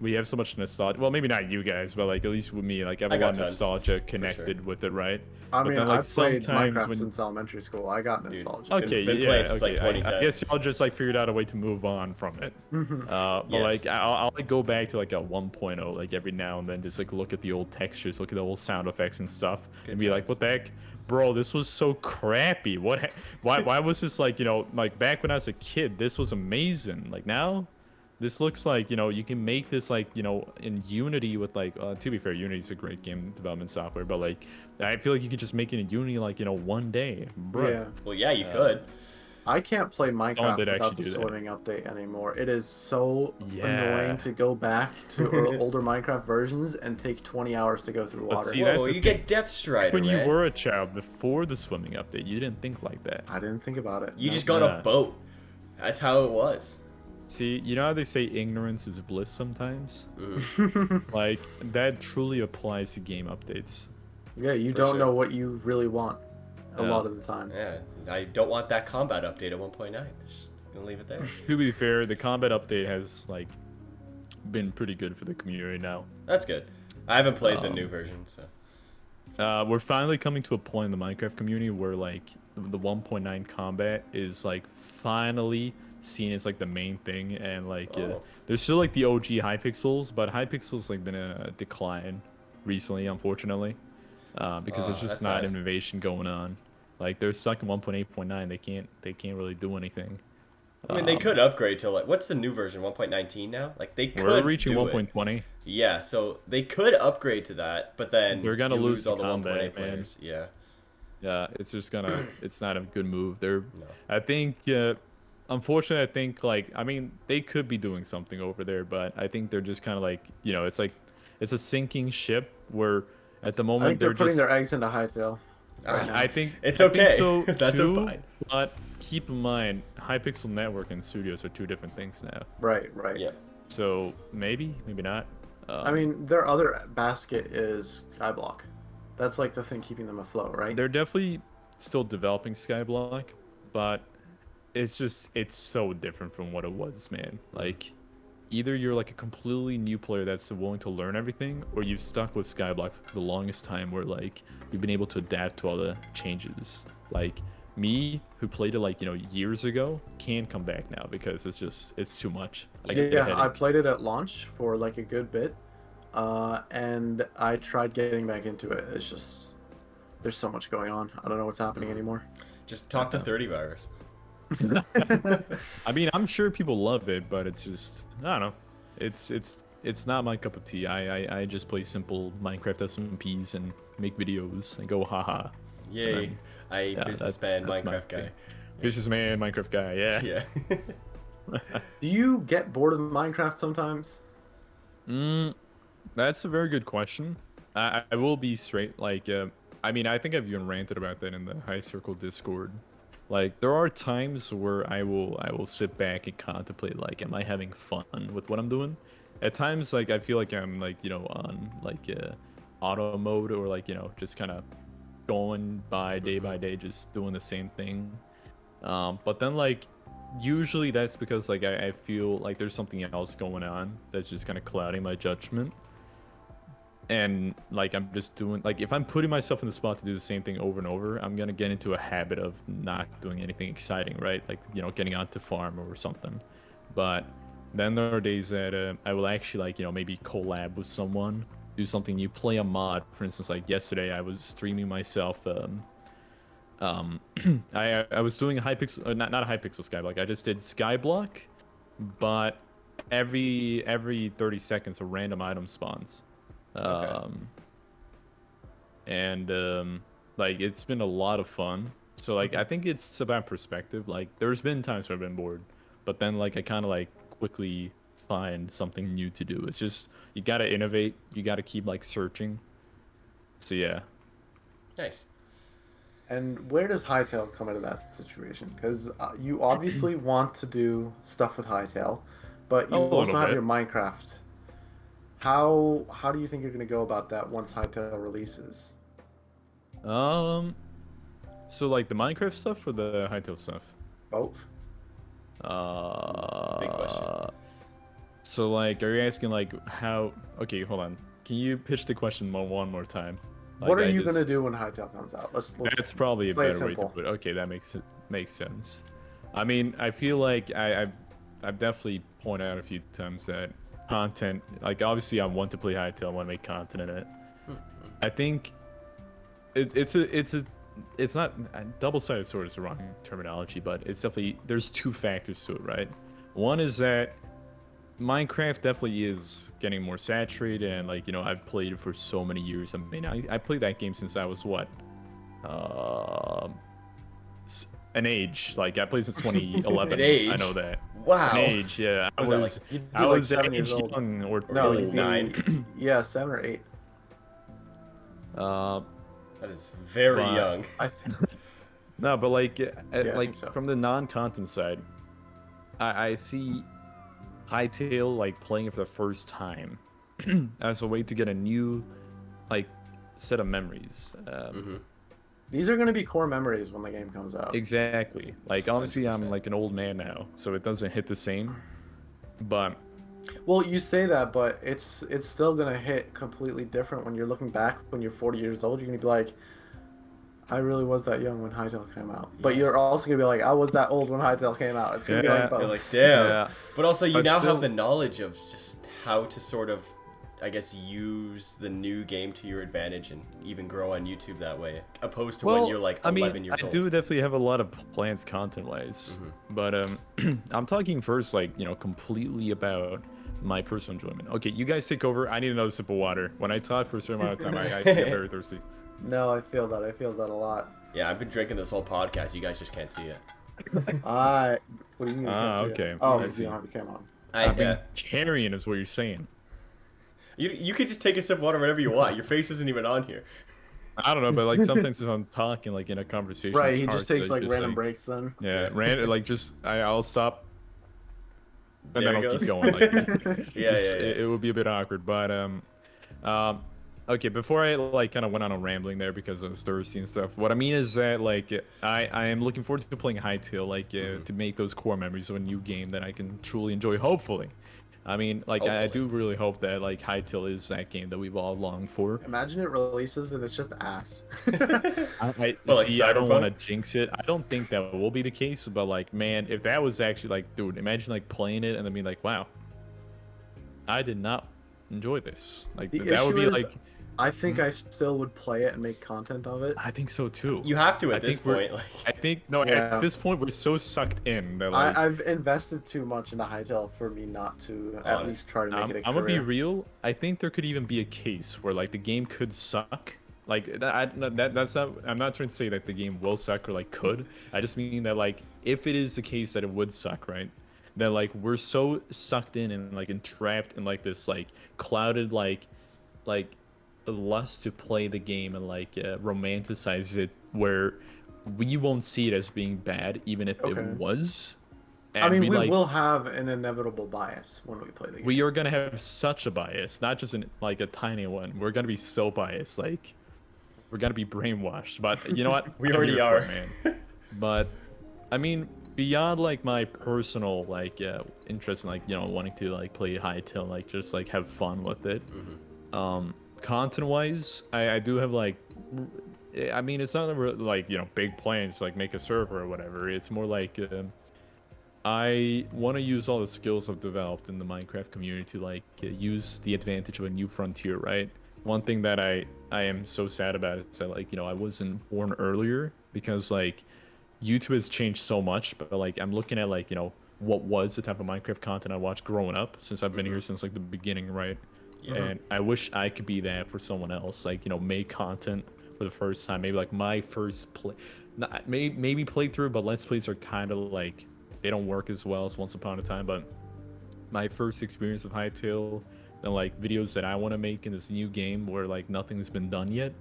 we have so much nostalgia. Well, maybe not you guys, but like at least with me, like I have I a got lot of tons, nostalgia connected with it, right? I But mean, then, like, I've played sometimes Minecraft when- since elementary school. I got nostalgia. Okay, Been yeah, playing since, okay. like, 2010. I guess y'all just like figured out a way to move on from it. But Yes. like I'll like go back to like a 1.0 like every now and then, just like look at the old textures, look at the old sound effects and stuff, and be like, times. what the heck, bro? This was so crappy. Why was this like like back when I was a kid? This was amazing. Like now. This looks like, you can make this like, in Unity with like, to be fair, Unity's a great game development software, but like, I feel like you could just make it in Unity like, one day, bro. Yeah, Well, yeah, you could. I can't play Minecraft did without actually the do that. swimming update anymore. It is so Yeah. annoying to go back to older Minecraft versions and take 20 hours to go through But water. see, that's Whoa, the you thing. get Death Strider, When you man. were a child, before the swimming update, you didn't think like that. I didn't think about it. You no. just got Yeah. a boat. That's how it was. See, you know how they say ignorance is bliss sometimes? Mhm. Like, that truly applies to game updates. Yeah, you For don't sure. know what you really want a Yeah. lot of the times. Yeah, I don't want that combat update at 1.9. Just gonna leave it there. To be fair, the combat update has, like, been pretty good for the community now. That's good. I haven't played the new version, so. We're finally coming to a point in the Minecraft community where, like, the 1.9 combat is, like, finally seen as, like, the main thing, and, like, Oh. there's still, like, the OG Hypixels, but Hypixels, like, been a decline recently, unfortunately, because Oh, there's just that's not sad. innovation going on. Like, they're stuck in 1.8.9. They can't really do anything. I mean, they could upgrade to, like, what's the new version? 1.19 now? Like, they could We're reaching do it. 1.20. Yeah, so they could upgrade to that, but then They're gonna you lose the all the combat, 1.8 man. players. Yeah. Yeah, it's just gonna. It's not a good move. They're. No. I think. Unfortunately, I think like I mean they could be doing something over there, but I think they're just kind of like it's like it's a sinking ship where at the I moment think they're putting just. their eggs into Hytale. I think It's I think okay. so That's too, fine. But keep in mind, Hypixel Network and Studios are two different things now. Right. Yeah. So maybe not. I mean, their other basket is Skyblock. That's like the thing keeping them afloat, right? They're definitely still developing Skyblock, but it's so different from what it was, man. Like, either you're like a completely new player that's willing to learn everything, or you've stuck with Skyblock for the longest time where like you've been able to adapt to all the changes. Like me, who played it like years ago, can't come back now because it's too much. I get Yeah, headache. I played it at launch for like a good bit, and I tried getting back into it. It's just there's so much going on. I don't know what's happening anymore. Just talk to 30 virus. I mean, I'm sure people love it, but it's just I don't know. It's not my cup of tea. I just play simple Minecraft SMPs and make videos and go haha. Yay. then- Yeah, Businessman that's my Minecraft guy. thing. Businessman Minecraft guy, yeah. Yeah. Do you get bored of Minecraft sometimes? That's a very good question. I will be straight. Like, I mean, I think I've even ranted about that in the High Circle Discord. Like, there are times where I will sit back and contemplate, like, am I having fun with what I'm doing? At times, like, I feel like I'm like on like auto mode or like just kind of going by day, just doing the same thing. But then like usually that's because like I feel like there's something else going on that's just kind of clouding my judgment. And like I'm just doing like if I'm putting myself in the spot to do the same thing over and over, I'm gonna get into a habit of not doing anything exciting, right? Like getting onto farm or something. But then there are days that I will actually like maybe collab with someone, do something new, play a mod. For instance, like yesterday I was streaming myself. I was doing a Hypixel, not a Hypixel Skyblock. I just did Skyblock, but every 30 seconds a random item spawns. Okay. And like it's been a lot of fun. So like I think it's about perspective. Like there's been times where I've been bored, but then like I kind of like quickly find something new to do. It's just you gotta innovate. You gotta keep like searching. So yeah. Nice. And where does Hytale come into that situation? Because you obviously want to do stuff with Hytale, but A you little also have bit. your Minecraft. How do you think you're going to go about that once Hytale releases? So like the Minecraft stuff or the Hytale stuff? Both. Big question. So like, are you asking like how? Okay, hold on. Can you pitch the question one more time? Like, What are I you just- going to do when Hytale comes out? Let's That's probably a play it better way to simple. put it. Okay, that makes sense. I mean, I feel like I've definitely pointed out a few times that content, like obviously I want to play Hytale, I want to make content in it. I think it's not double-sided sword is the wrong terminology, but it's definitely there's two factors to it, right? One is that Minecraft definitely is getting more saturated, and like I've played it for so many years. I mean, I played that game since I was what, an age. Like I played since 2011. An age? I know that. Wow. An age, yeah. Was that, like, You'd be I like was 7 years age old. young or No, old. you'd be 9. Yeah, 7 or 8. That is very But- young. I think. No, but like, I like think so. from the non-content side, I see Hytale like playing it for the first time as a way to get a new, like, set of memories. These are going to be core memories when the game comes out. Exactly. Like, obviously, I'm 100%. like an old man now, so it doesn't hit the same. But Well, you say that, but it's still going to hit completely different when you're looking back when you're 40 years old. You're going to be like, I really was that young when Hytale came out. But Yeah. you're also going to be like, I was that old when Hytale came out. It's going to be Yeah. like both. You're like, damn. Yeah. But also, you But now still- have the knowledge of just how to sort of, I guess, use the new game to your advantage and even grow on YouTube that way, opposed to when you're like 11 years I old. do definitely have a lot of plans content-wise, but I'm talking first, like completely about my personal enjoyment. Okay, you guys take over. I need another sip of water. When I talk for a certain amount of time, I get very thirsty. No, I feel that. I feel that a lot. Yeah, I've been drinking this whole podcast. You guys just can't see it. What do you mean? you Ah, can't see it? okay. Oh, I because see. you don't have your camera on. I've been carrying, is what you're saying. You could just take a sip of water whenever you want. Your face isn't even on here. I don't know, but like sometimes if I'm talking like in a conversation, Right, it's he hard just to takes like random breaks then. Yeah, like just I'll stop, and There then it I'll goes. keep going. Like, Yeah, just- yeah, yeah. It would be a bit awkward, but okay. Before I like kind of went on a rambling there because I was thirsty and stuff. What I mean is that like I am looking forward to playing Hytale, like to make those core memories of a new game that I can truly enjoy. Hopefully, I mean like I Hopefully. do really hope that like Hytale is that game that we've all longed for. Imagine it releases and it's just ass. Well, like See, I don't want to Cyberpunk? jinx it. I don't think that will be the case, but like, man, if that was actually like, dude, imagine like playing it and then being like, wow, I did not enjoy this. Like The that would issue be is- like, I think I still would play it and make content of it. I think so too. You have to I at this think we're- point. Like, I think no, Yeah. at this point we're so sucked in that like, I've invested too much into Hytale for me not to at Honest. least try to make it a I'm gonna be career. real. I think there could even be a case where like the game could suck. Like that's not. I'm not trying to say that the game will suck or like could. I just mean that like if it is the case that it would suck, right? That like we're so sucked in and like entrapped in like this like clouded like lust to play the game and like romanticize it where we won't see it as being bad even if Okay. it was. I And mean, we like, will have an inevitable bias when we play the game. we are gonna have such a bias, not just like a tiny one. We're gonna be so biased, like we're gonna be brainwashed. But you know what? We I'm already here for are. it, man. But I mean, beyond like my personal like interest in like wanting to like play Hytale, like just like have fun with it. Content wise, I do have like. I mean, it's not like big plans to like make a server or whatever. It's more like I want to use all the skills I've developed in the Minecraft community to like use the advantage of a new frontier, right? One thing that I am so sad about is that like I wasn't born earlier because like YouTube has changed so much, but like I'm looking at like what was the type of Minecraft content I watched growing up, since I've been here since like the beginning, right? And I wish I could be that for someone else, like, you know, make content for the first time. Maybe like my first play, not maybe playthrough, but let's plays are kind of like, they don't work as well as Once Upon a Time. But my first experience of Hytale, and like videos that I want to make in this new game where like nothing's been done yet.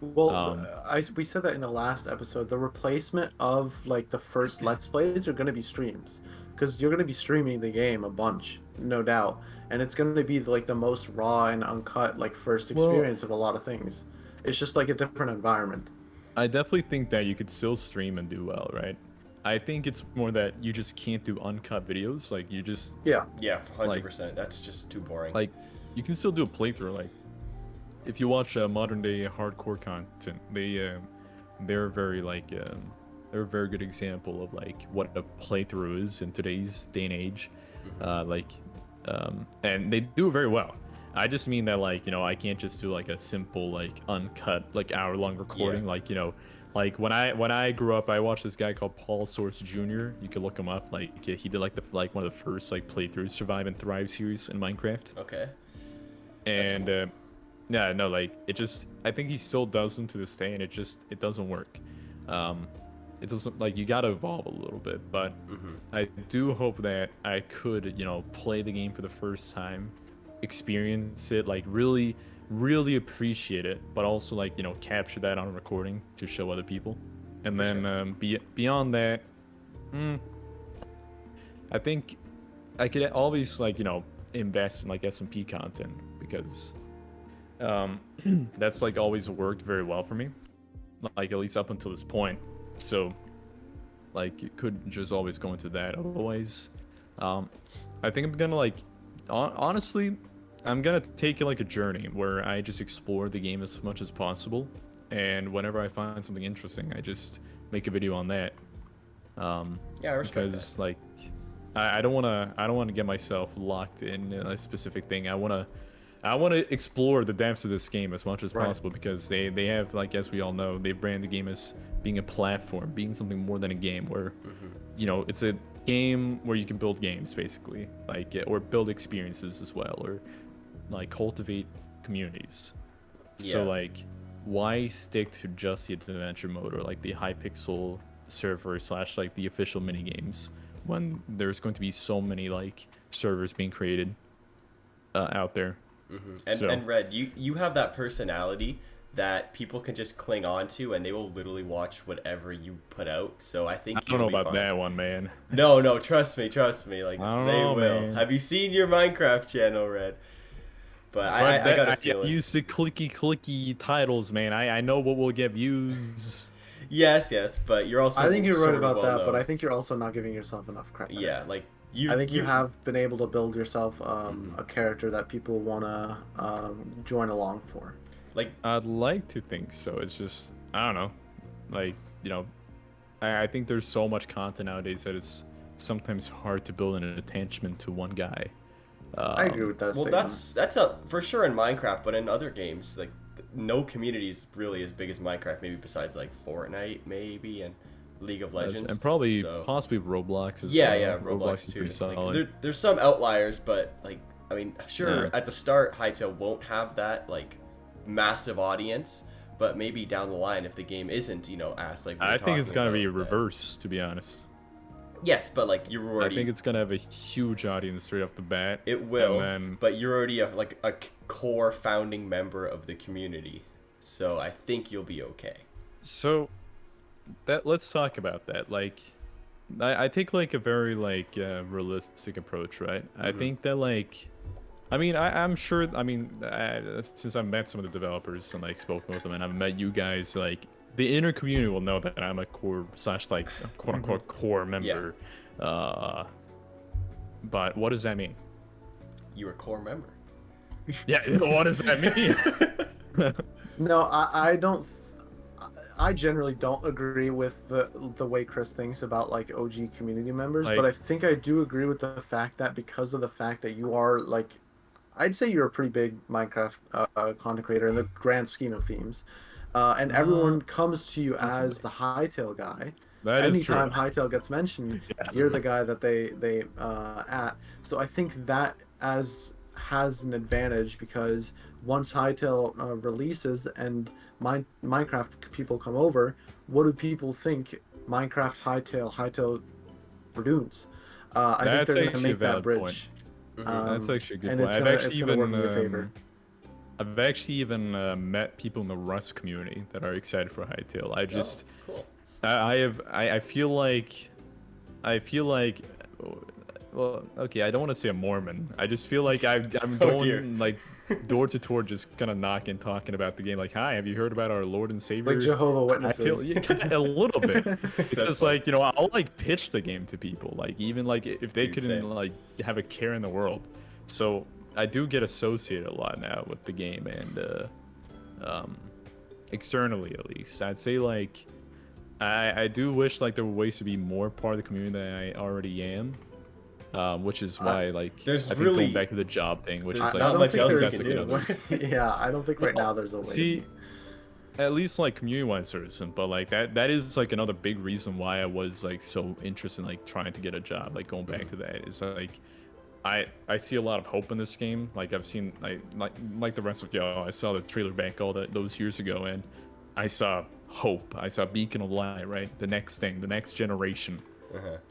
Well, we said that in the last episode. The replacement of like the first Let's Plays are going to be streams, because you're going to be streaming the game a bunch, no doubt, and it's going to be like the most raw and uncut like first experience of a lot of things. It's just like a different environment. I definitely think that you could still stream and do well, right? I think it's more that you just can't do uncut videos. Like you just Yeah. Yeah, 100%. That's just too boring. like you can still do a playthrough. Like if you watch modern day hardcore content, they're very like they're a very good example of like what a playthrough is in today's day and age. And they do it very well. I just mean that, like, you know, I can't just do like a simple like uncut like hour-long recording. Like, you know, like when I grew up, I watched this guy called Paul Source Jr. You could look him up. Like he did like one of the first like playthroughs, Survive and Thrive series in Minecraft. Okay. And cool. Yeah, no, like it just, I think he still does them to this day, and it doesn't work. It doesn't, like, you gotta evolve a little bit, but I do hope that I could, you know, play the game for the first time, experience it, like really appreciate it, but also like, you know, capture that on a recording to show other people. And then beyond that, I think I could always, like, you know, invest in like SMP content, because that's like always worked very well for me, like at least up until this point. So like it could just always go into that. Otherwise, I think I'm gonna like honestly, I'm gonna take it like a journey where I just explore the game as much as possible, and whenever I find something interesting, I just make a video on that. Yeah, I respect because that. Like I don't wanna get myself locked in a specific thing. I wanna explore the depths of this game as much as possible, because they have, like, as we all know, they brand the game as being a platform, being something more than a game, where you know, it's a game where you can build games basically, like, or build experiences as well, or like cultivate communities. So like, why stick to just the adventure mode or like the Hypixel server / like the official mini games, when there's going to be so many like servers being created out there? And Red, you have that personality that people can just cling on to, and they will literally watch whatever you put out. So I think I don't know about that one, man. No, trust me. Like, I don't they know, will. man. Have you seen your Minecraft channel, Red? But I got a feeling. I used to clicky titles, man. I know what will get views. Yes, but you're also. I think you're sort right of about that, well-known. but I think you're also not giving yourself enough credit. Yeah, like I think you have been able to build yourself a character that people want to join along for. Like, I'd like to think so. It's just, I don't know. Like, you know, I think there's so much content nowadays that it's sometimes hard to build an attachment to one guy. I agree with that. well, statement. that's a for sure in Minecraft, but in other games, like, no community is really as big as Minecraft. Maybe besides like Fortnite, maybe, and League of Legends, and probably so. Possibly Roblox as well. Yeah, Roblox is too. pretty solid. Like, there's some outliers, but like, I mean, sure, at the start, Hytale won't have that like massive audience, but maybe down the line, if the game isn't, you know, like I think it's gonna be reverse, to be honest. Yes, but like, you're already. I think it's gonna have a huge audience straight off the bat. It will, and then... but you're already a core founding member of the community, so I think you'll be okay. So, let's talk about that. Like, I take like a very like realistic approach, right? I think that, like, I mean, I'm sure. I mean, since I've met some of the developers and like spoken with them, and I've met you guys, like, the inner community will know that I'm a core / like quote unquote core member. Yeah. But what does that mean? You're a core member. Yeah. What does that mean? No, I don't. I generally don't agree with the way Chris thinks about like OG community members, but I think I do agree with the fact that because of the fact that you are like, I'd say you're a pretty big Minecraft content creator in the grand scheme of themes, and everyone comes to you as the Hytale guy, That is true. anytime Hytale gets mentioned, you're the guy that they at. So I think that has an advantage because once Hytale releases and Minecraft people come over, what do people think? Minecraft, Hytale, Reddoons. I think That's they're going to actually a make that valid bridge. point. That's actually a good and point. it's gonna work in your favor. I've actually even met people in the Rust community that are excited for Hytale. Cool. I feel like, well, okay, I don't want to say a Mormon. I just feel like I'm going like door to door, just kind of knocking, talking about the game. Like, hi, have you heard about our Lord and Savior? Like Jehovah Witnesses. I feel a little bit because, like, you know, I'll like pitch the game to people, like even like if they couldn't like have a care in the world. So I do get associated a lot now with the game and externally at least. I'd say like I do wish like there were ways to be more part of the community than I already am. Which is why, like, I think going back to the job thing, which is like not much else you can do. Yeah, I don't think right now there's a way. See, at least like community-wise there isn't, but like that is like another big reason why I was like so interested in like trying to get a job. Like going back to that is like I see a lot of hope in this game. Like I've seen like the rest of y'all, I saw the trailer back all those years ago, and I saw hope. I saw beacon of light, right? The next thing, the next generation.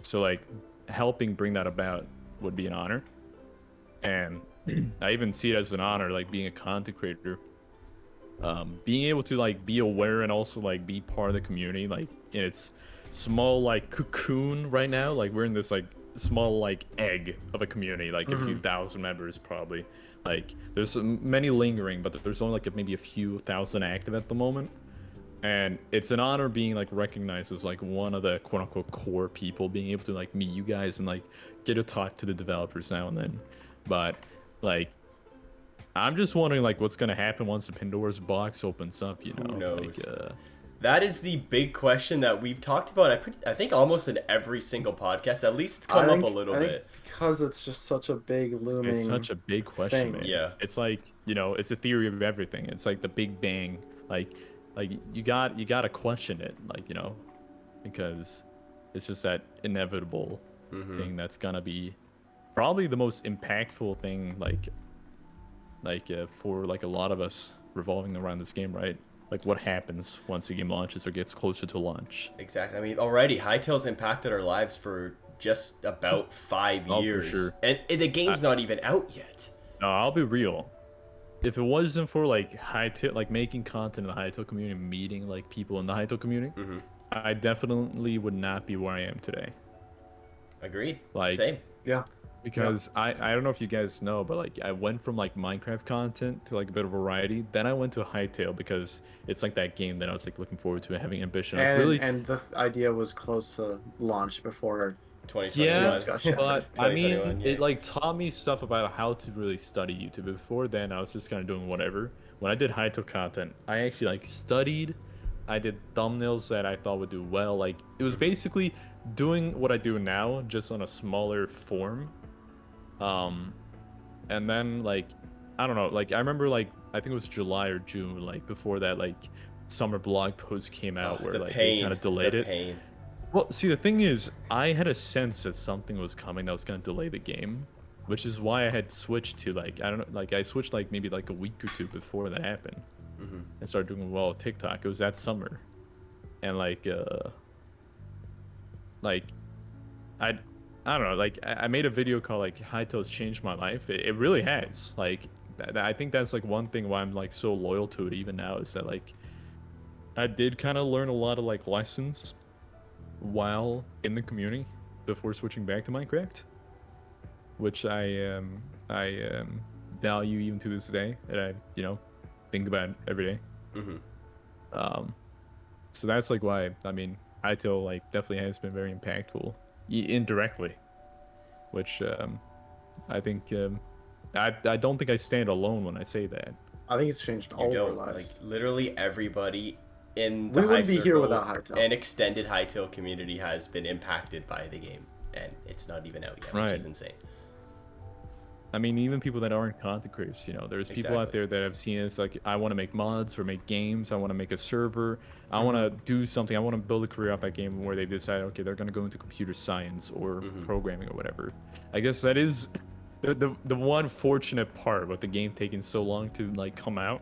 So like helping bring that about would be an honor, and I even see it as an honor, like being a content creator, being able to like be aware and also like be part of the community, like in its small like cocoon right now. Like we're in this like small like egg of a community, like a few thousand members probably. Like there's many lingering, but there's only like maybe a few thousand active at the moment. And it's an honor being like recognized as like one of the quote unquote core people, being able to like meet you guys and like get to talk to the developers now and then. But like I'm just wondering like what's gonna happen once the Pandora's box opens up, you know? Who knows? Like, that is the big question that we've talked about. I think almost in every single podcast. At least it's come up a little bit. Because it's just such a big looming. It's such a big question, man. Yeah. It's like, you know, it's a theory of everything. It's like the Big Bang. Like you gotta question it, like, you know, because it's just that inevitable thing that's gonna be probably the most impactful thing, like for like a lot of us revolving around this game, right? Like what happens once the game launches or gets closer to launch. Exactly. I mean, already Hytale's impacted our lives for just about 5 years. For sure. And the game's not even out yet. No, I'll be real. If it wasn't for like Hytale, like making content in the Hytale community, meeting like people in the Hytale community, I definitely would not be where I am today. Agreed. Like, same. Yeah. Because I don't know if you guys know, but like I went from like Minecraft content to like a bit of variety. Then I went to Hytale because it's like that game that I was like looking forward to and having ambition. And the idea was close to launch before 2021. Yeah, but I mean, it like taught me stuff about how to really study YouTube. Before then, I was just kind of doing whatever. When I did Hytale content, I actually like studied. I did thumbnails that I thought would do well. Like it was basically doing what I do now, just on a smaller form. And then like I don't know, like I remember like I think it was July or June, like before that like summer blog post came out where like they kind of delayed it. Well, see, the thing is, I had a sense that something was coming that was going to delay the game, which is why I had switched to, like, I don't know, like, I switched, like, maybe, like, a week or two before that happened, and started doing well with TikTok. It was that summer, and, like, I don't know, like, I made a video called, like, Hytale's changed my life. It really has. Like, I think that's, like, one thing why I'm, like, so loyal to it even now, is that, like, I did kind of learn a lot of, like, lessons while in the community before switching back to Minecraft, which I value even to this day, and I, you know, think about every day. So that's like why, I mean, Hytale like definitely has been very impactful indirectly, which I think I don't think I stand alone when I say that. I think it's changed all of our lives. Like literally everybody in the we wouldn't be here without Hytale. And extended Hytale community has been impacted by the game, and it's not even out yet, which is insane. I mean, even people that aren't content creators, you know, there's people out Exactly. there that have seen it's like, I want to make mods or make games. I want to make a server. I want to do something. I want to build a career off that game where they decide, okay, they're going to go into computer science or programming or whatever. I guess that is the one fortunate part with the game taking so long to like come out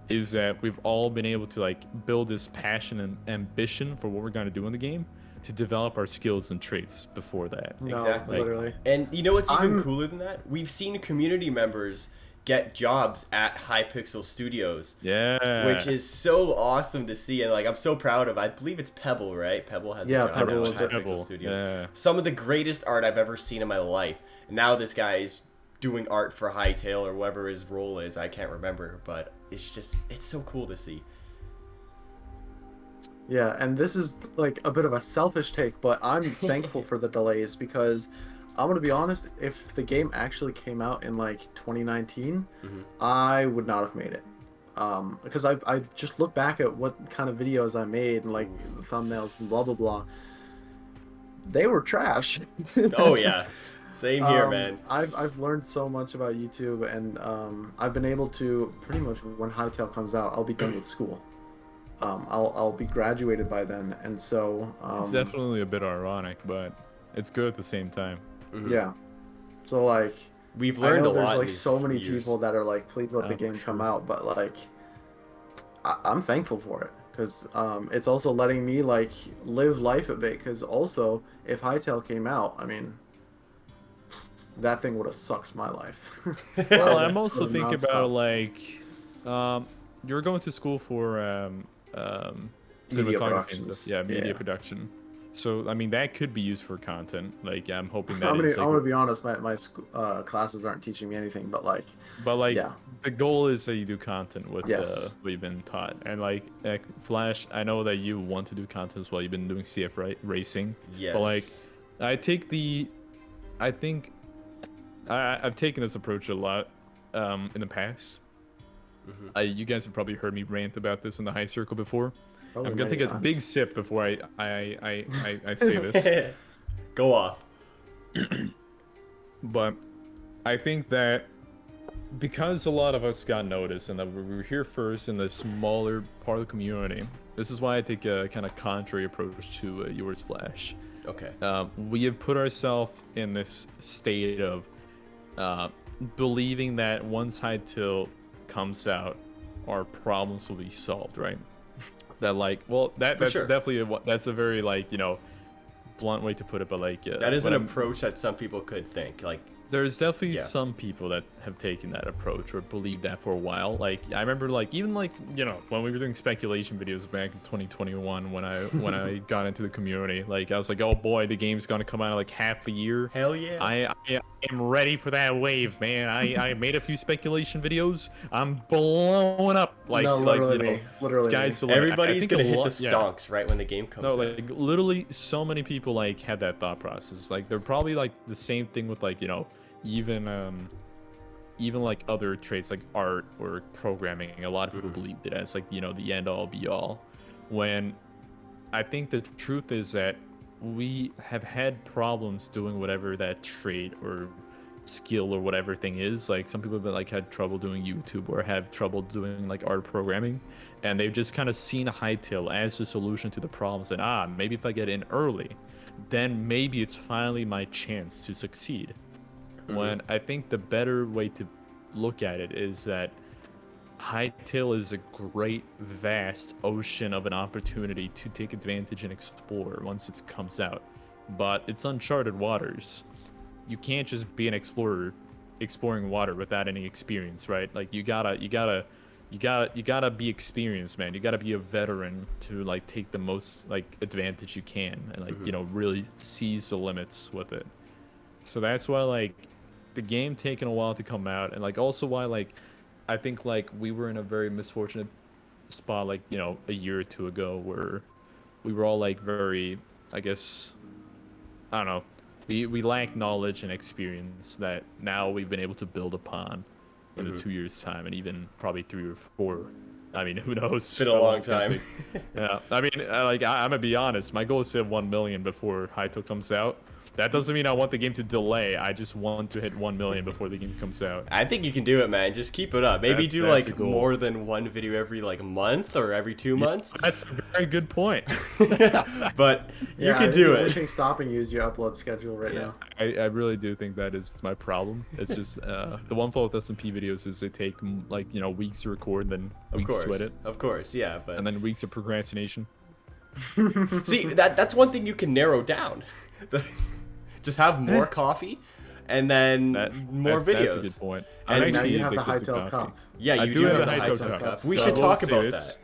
is that we've all been able to like build this passion and ambition for what we're going to do in the game to develop our skills and traits before that. No, Exactly. literally. And you know what's even I'm- cooler than that? We've seen community members get jobs at Hypixel Studios. Yeah. Which is so awesome to see, and like I'm so proud of. I believe it's Pebble, right? Pebble has Yeah, a job Pebble now is at it. Hypixel Pebble, Studios. yeah. Some of the greatest art I've ever seen in my life. And now this guy is doing art for Hytale or whatever his role is. I can't remember, but it's so cool to see. Yeah, and this is like a bit of a selfish take, but I'm thankful for the delays because I'm gonna be honest, if the game actually came out in like 2019, I would not have made it. Because I just look back at what kind of videos I made and like the thumbnails and blah blah blah. They were trash. Oh yeah. Same here, man. I've learned so much about YouTube, and I've been able to pretty much when Hytale comes out, I'll be done with school. I'll be graduated by then, and so It's definitely a bit ironic, but it's good at the same time. yeah. So like We've I learned know a there's lot. like in so these many years. people that are like, please let the Oh, game for come sure. out, but like I'm thankful for it because it's also letting me like live life a bit. Because also, if Hytale came out, I mean, that thing would have sucked my life. Well, I I'm would also have thinking nonstop. about like, you're going to school for Media cinematography and productions. stuff. Yeah, media Yeah. production. So I mean, that could be used for content. Like, I'm hoping that I'm is gonna like, be honest, my classes aren't teaching me anything, but like, but like yeah. the goal is that you do content with Yes. what you've been taught. And like Flash, I know that you want to do content as well. You've been doing racing. Yes. But like, I think I've taken this approach a lot in the past. You guys have probably heard me rant about this in the high circle before. Probably I'm gonna many take a big times. sip before I say this. Go off. But I think that because a lot of us got noticed and that we were here first in the smaller part of the community, this is why I take a kind of contrary approach to yours, Flash. Okay. We have put ourselves in this state of believing that once Hytale comes out, our problems will be solved, right? That like, well, that's sure. definitely that's a very like, you know, blunt way to put it, but like That is what an I'm- approach that some people could think. Like, there's definitely Yeah. some people that have taken that approach or believed that for a while. Like I remember, like even like you know when we were doing speculation videos back in 2021 when I got into the community, like I was like, oh boy, the game's gonna come out in like half a year. hell yeah. I am ready for that wave, man. I made a few speculation videos. I'm blowing up like No, like literally you know, me. Literally sky's me. the limit. I Everybody's think gonna a hit the lot- yeah. stonks right when the game comes No, out. like literally, so many people like had that thought process. Like they're probably like the same thing with like you know even like other traits like art or programming. A lot of people believed it as like you know the end all be all. When I think the truth is that we have had problems doing whatever that trait or skill or whatever thing is. Like some people have been, like had trouble doing YouTube or have trouble doing like art programming, and they've just kind of seen Hytale as the solution to the problems. And maybe if I get in early, then maybe it's finally my chance to succeed. When I think the better way to look at it is that Hytale is a great, vast ocean of an opportunity to take advantage and explore once it comes out. But it's uncharted waters. You can't just be an explorer exploring water without any experience, right? Like you gotta be experienced, man. You gotta be a veteran to like take the most like advantage you can and like you know really seize the limits with it. So that's why like the game taking a while to come out, and like also why like I think like we were in a very misfortunate spot like you know a year or two ago where we were all like very I guess I don't know we lack knowledge and experience that now we've been able to build upon in the 2 years time and even probably 3 or 4. I mean, who knows? It's been a how long it's gonna time. take. Yeah, I mean, I'm gonna be honest. My goal is to hit 1 million before Hytale comes out. That doesn't mean I want the game to delay. I just want to hit 1 million before the game comes out. I think you can do it, man. Just keep it up. Maybe do that's a like goal. more than one video every like month or every 2 months. That's a very good point. But you Yeah, can I think do the it. only thing stopping you is your upload schedule right now. I really do think that is my problem. It's just the one fault with SMP videos is they take like weeks to record, then weeks to edit, Of course, yeah. But and then weeks of procrastination. see, that's one thing you can narrow down. Just have more coffee, and then more videos. That's a good point. And I'm Now actually you have the addicted to Hytale coffee. cup. Yeah, I you do do have have the the Hytale Hytale cup, cup. We so should we'll talk see about this. that.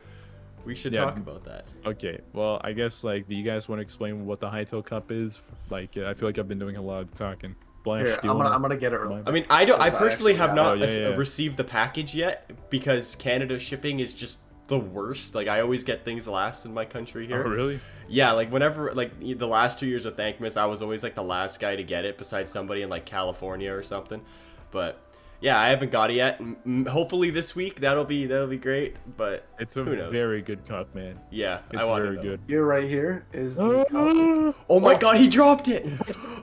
We should Yeah. talk about that. Okay, well, I guess like, do you guys want to explain what the Hytale cup is? Like, I feel like I've been doing a lot of talking. Blash, Here, do you I'm wanna- gonna get it real. I mean, I Because I personally actually have have- not Oh, yeah. received the package yet because Canada shipping is just the worst. Like, I always get things last in my country here. Oh, really? Yeah, like whenever, like the last 2 years of Thankmas, I was always like the last guy to get it besides somebody in like California or something. But yeah, I haven't got it yet. Hopefully this week that'll be great. But It's a who knows? very good cup, man. Yeah, It's I want very to good. Here, right here is the cup. Oh my God, he dropped it!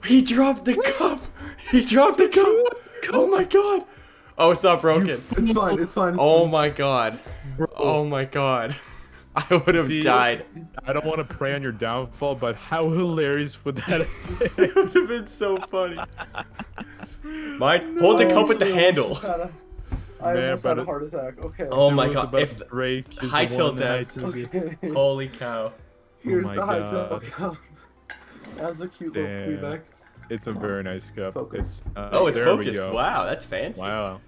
He dropped the cup! He dropped the cup! Oh my God! Oh, it's not broken. It's fine. It's fine. It's Oh fine. my God! Oh my God! I would have See, died. I don't want to prey on your downfall, but how hilarious would that have been? It would have been so funny. Mine, hold the cup with the handle. I Man, almost had a but heart attack. Okay. Oh It my was God! about If to break is the Hytale one that devs. I took it. Okay. holy cow! Here's my the Hytale God. cup. That's a cute little Damn. Quebec. It's a very nice cup. Focus. Oh, it's there we focused. go. Wow, that's fancy. Wow.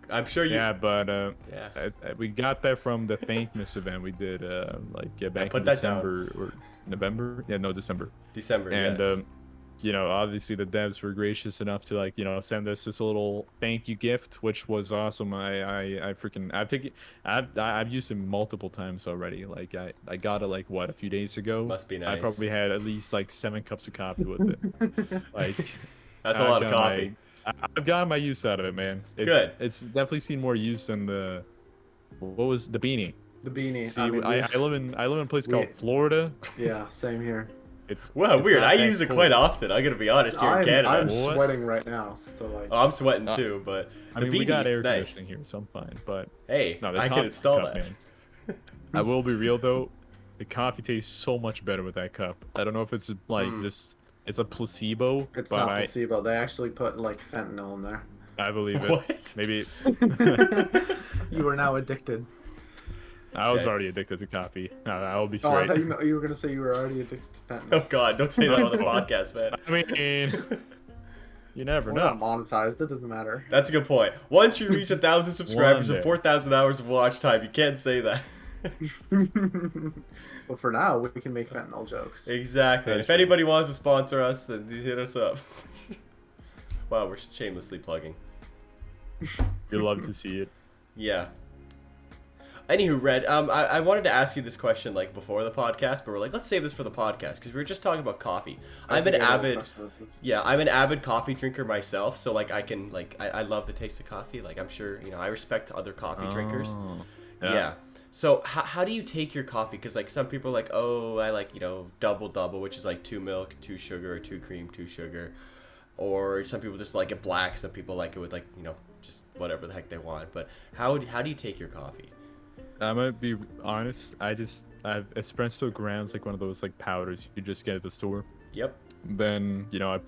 I'm sure you. Yeah, but Yeah. we got that from the Thankmas event we did back put in that down. December or November. Yeah, no, December. December. And yes. obviously the devs were gracious enough to send us this little thank you gift, which was awesome. I've used it multiple times already. Like I got it a few days ago. Must be I nice. probably had at least 7 cups of coffee with it. Like That's a I've lot of gotten coffee. I've gotten my use out of it, man. Good. It's definitely seen more use than what was the beanie. The beanie. See, I mean, I live in a place called we- Florida. yeah, same here. Wow, it's weird. not I that use it cold. quite often. I'm gonna be honest here in I'm Canada. What? sweating right now, so like. Oh, I'm sweating too, but I the mean, we got beanie, air it's nice. conditioning here, so I'm fine. But Hey, no, the I can coffee install cup, that. man. I will be real though, the coffee tastes so much better with that cup. I don't know if it's just it's a placebo, It's but not placebo. They actually put like fentanyl in there. I believe it. What? Maybe You are now addicted. I was Okay. already addicted to coffee. I'll be Oh, I straight. thought you were gonna say you were already addicted to Oh fentanyl. God, don't say that on the podcast, man. I mean, you never We're know. not monetized. It doesn't matter. That's a good point. Once you reach 1,000 subscribers One and day. 4,000 hours of watch time, you can't say that. But for now, we can make fentanyl jokes. Exactly. That's If true. anybody wants to sponsor us, then hit us up. Wow, we're shamelessly plugging. You love to see it. Yeah. Anywho, Red, I wanted to ask you this question before the podcast, but we're let's save this for the podcast because we were just talking about coffee. I'm an avid, I'm an avid coffee drinker myself, so I can I love the taste of coffee. I'm sure I respect other coffee drinkers. Oh, Yeah. So how do you take your coffee? Because some people are oh, I double, which is 2 milk, 2 sugar, or 2 cream, 2 sugar, or some people just like it black. Some people like it with just whatever the heck they want. But how do you take your coffee? I'm gonna be honest. I've espresso grounds, one of those powders you just get at the store. Yep. Then I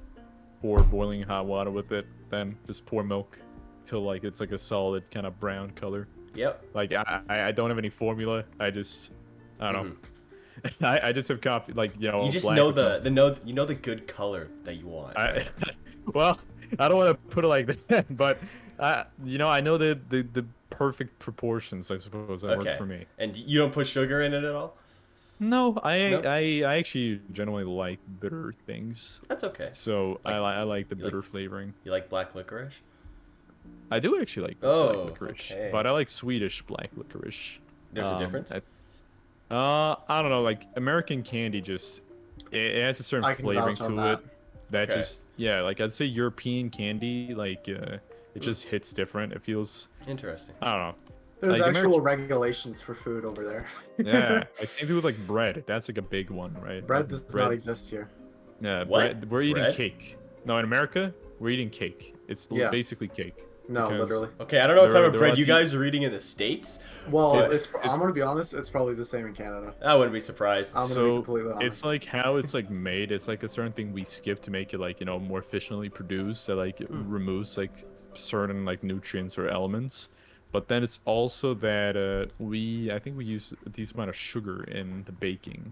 pour boiling hot water with it. Then just pour milk till it's a solid kind of brown color. Yep. I don't have any formula. I don't know. I just have coffee You just black know with milk. the good color that you want. Well, I don't want to put it like that, but I know the perfect proportions, I suppose, that work for me. And you don't put sugar in it at all? No, No? I actually generally like bitter things. That's okay. So I like the you bitter flavoring. You like black licorice? I do actually like Oh, black licorice, okay. but I like Swedish black licorice. There's a difference? I don't know. American candy just it has a certain I can flavoring vouch on to that. it. That Okay. just I'd say European candy it just hits different. It feels Interesting. I don't know. There's Like, actual regulations for food over there. Yeah, same thing with bread. That's a big one, right? Bread does not exist here. Yeah, What? bread. We're eating Bread? cake. No, in America, we're eating cake. It's Yeah. basically cake. No, because literally. Okay, I don't know what type of they're bread all you tea- guys are eating in the States. Well, It's- I'm gonna be honest. It's probably the same in Canada. I wouldn't be surprised. I'm gonna be So completely honest. it's like how it's like made. It's like a certain thing we skip to make it like more efficiently produced. That like it removes like certain like nutrients or elements. But then it's also that I think we use a decent amount of sugar in the baking.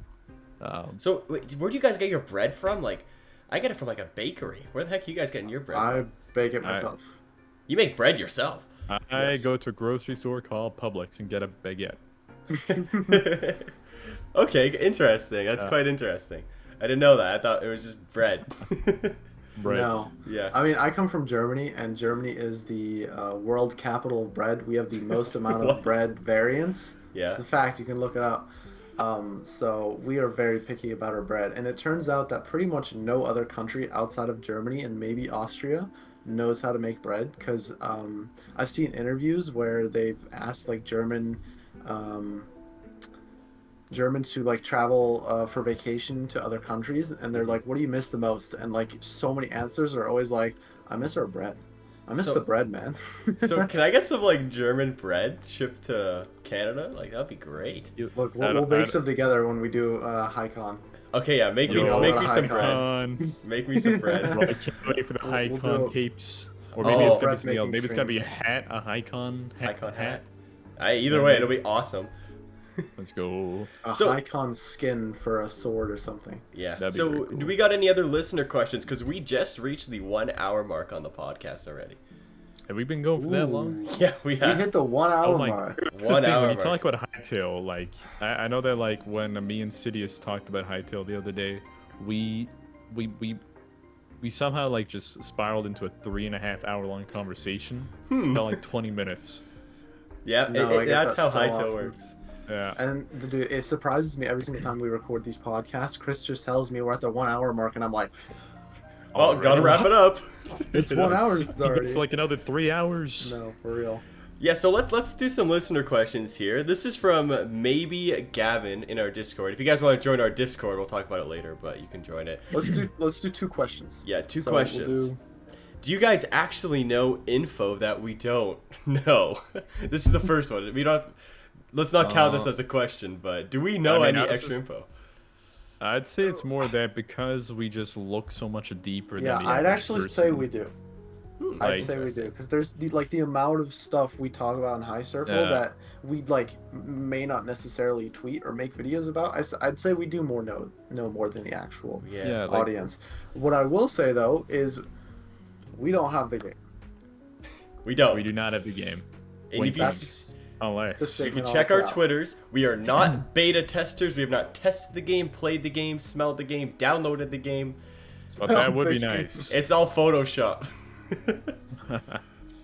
So, wait, where do you guys get your bread from? Like, I get it from like a bakery. Where the heck are you guys getting your bread I from? bake it myself. You make bread yourself. I Yes. go to a grocery store called Publix and get a baguette. Okay, interesting. That's quite interesting. I didn't know that. I thought it was just bread. Bread. No. Yeah. I mean, I come from Germany, and Germany is the world capital of bread. We have the most amount What? of bread variants. Yeah. It's a fact. You can look it up. So we are very picky about our bread, and it turns out that pretty much no other country outside of Germany and maybe Austria knows how to make bread. Because I've seen interviews where they've asked like Germans who like travel for vacation to other countries, and they're like, "What do you miss the most?" And like so many answers are always like, "I miss our bread. I miss So- the bread, man." So, can I get some like German bread shipped to Canada? Like, that'd be great. Look, I we'll don't- bake some together when we do HyCon. Okay, yeah, make me Yo, make me a some high bread. Con. Make me some bread. Bro, I can't wait for the We'll do Hycon it. capes. Or Oh. maybe it's gonna be Bread something else. making Maybe it's gonna be a stream. hat, a Hycon Icon hat. hat. Either Yeah, way, maybe. it'll be awesome. Let's go. A So- HyCon skin for a sword or something. Yeah. That'd be So, very cool. do we got any other listener questions? Because we just reached the 1 hour mark on the podcast already. Have we been going for that Ooh. long? Yeah, we We have. hit the 1 hour Oh my mark. That's the 1 thing, hour when you mark. talk about Hytale, like I know that like when me and Sidious talked about Hytale the other day, we somehow like just spiraled into a 3.5 hour long conversation. Felt like 20 minutes. Yeah, No, I get that's that how so Hytale often. works. Yeah. And dude, it surprises me every single time we record these podcasts. Chris just tells me we're at the 1 hour mark, and I'm like, Well, Already? gotta wrap it up. it's 1 hour For already. like another 3 hours. No, for real. Yeah, so let's do some listener questions here. This is from maybe Gavin in our Discord. If you guys want to join our Discord, we'll talk about it later, but you can join it. Let's do 2 questions. Yeah, two So we'll questions. do- Do you guys actually know info that we don't know? This is the first one. We don't. Let's not count this as a question, but do we know I mean, any I was extra just- info? I'd say it's more that because we just look so much deeper Yeah, than the I'd average actually say person. we do. Like, I'd say we do, because there's the amount of stuff we talk about in High Circle Yeah. that we like may not necessarily tweet or make videos about. I'd say we do know more than the actual Yeah, like, audience. What I will say though is we don't have the game. We don't. we do not have the game. And Wait, if you, That's the Unless. you statement can I'll check put our out. Twitters. We are not beta testers. We have not tested the game, played the game, smelled the game, downloaded the game. But that would be Fishing. nice. It's all Photoshop.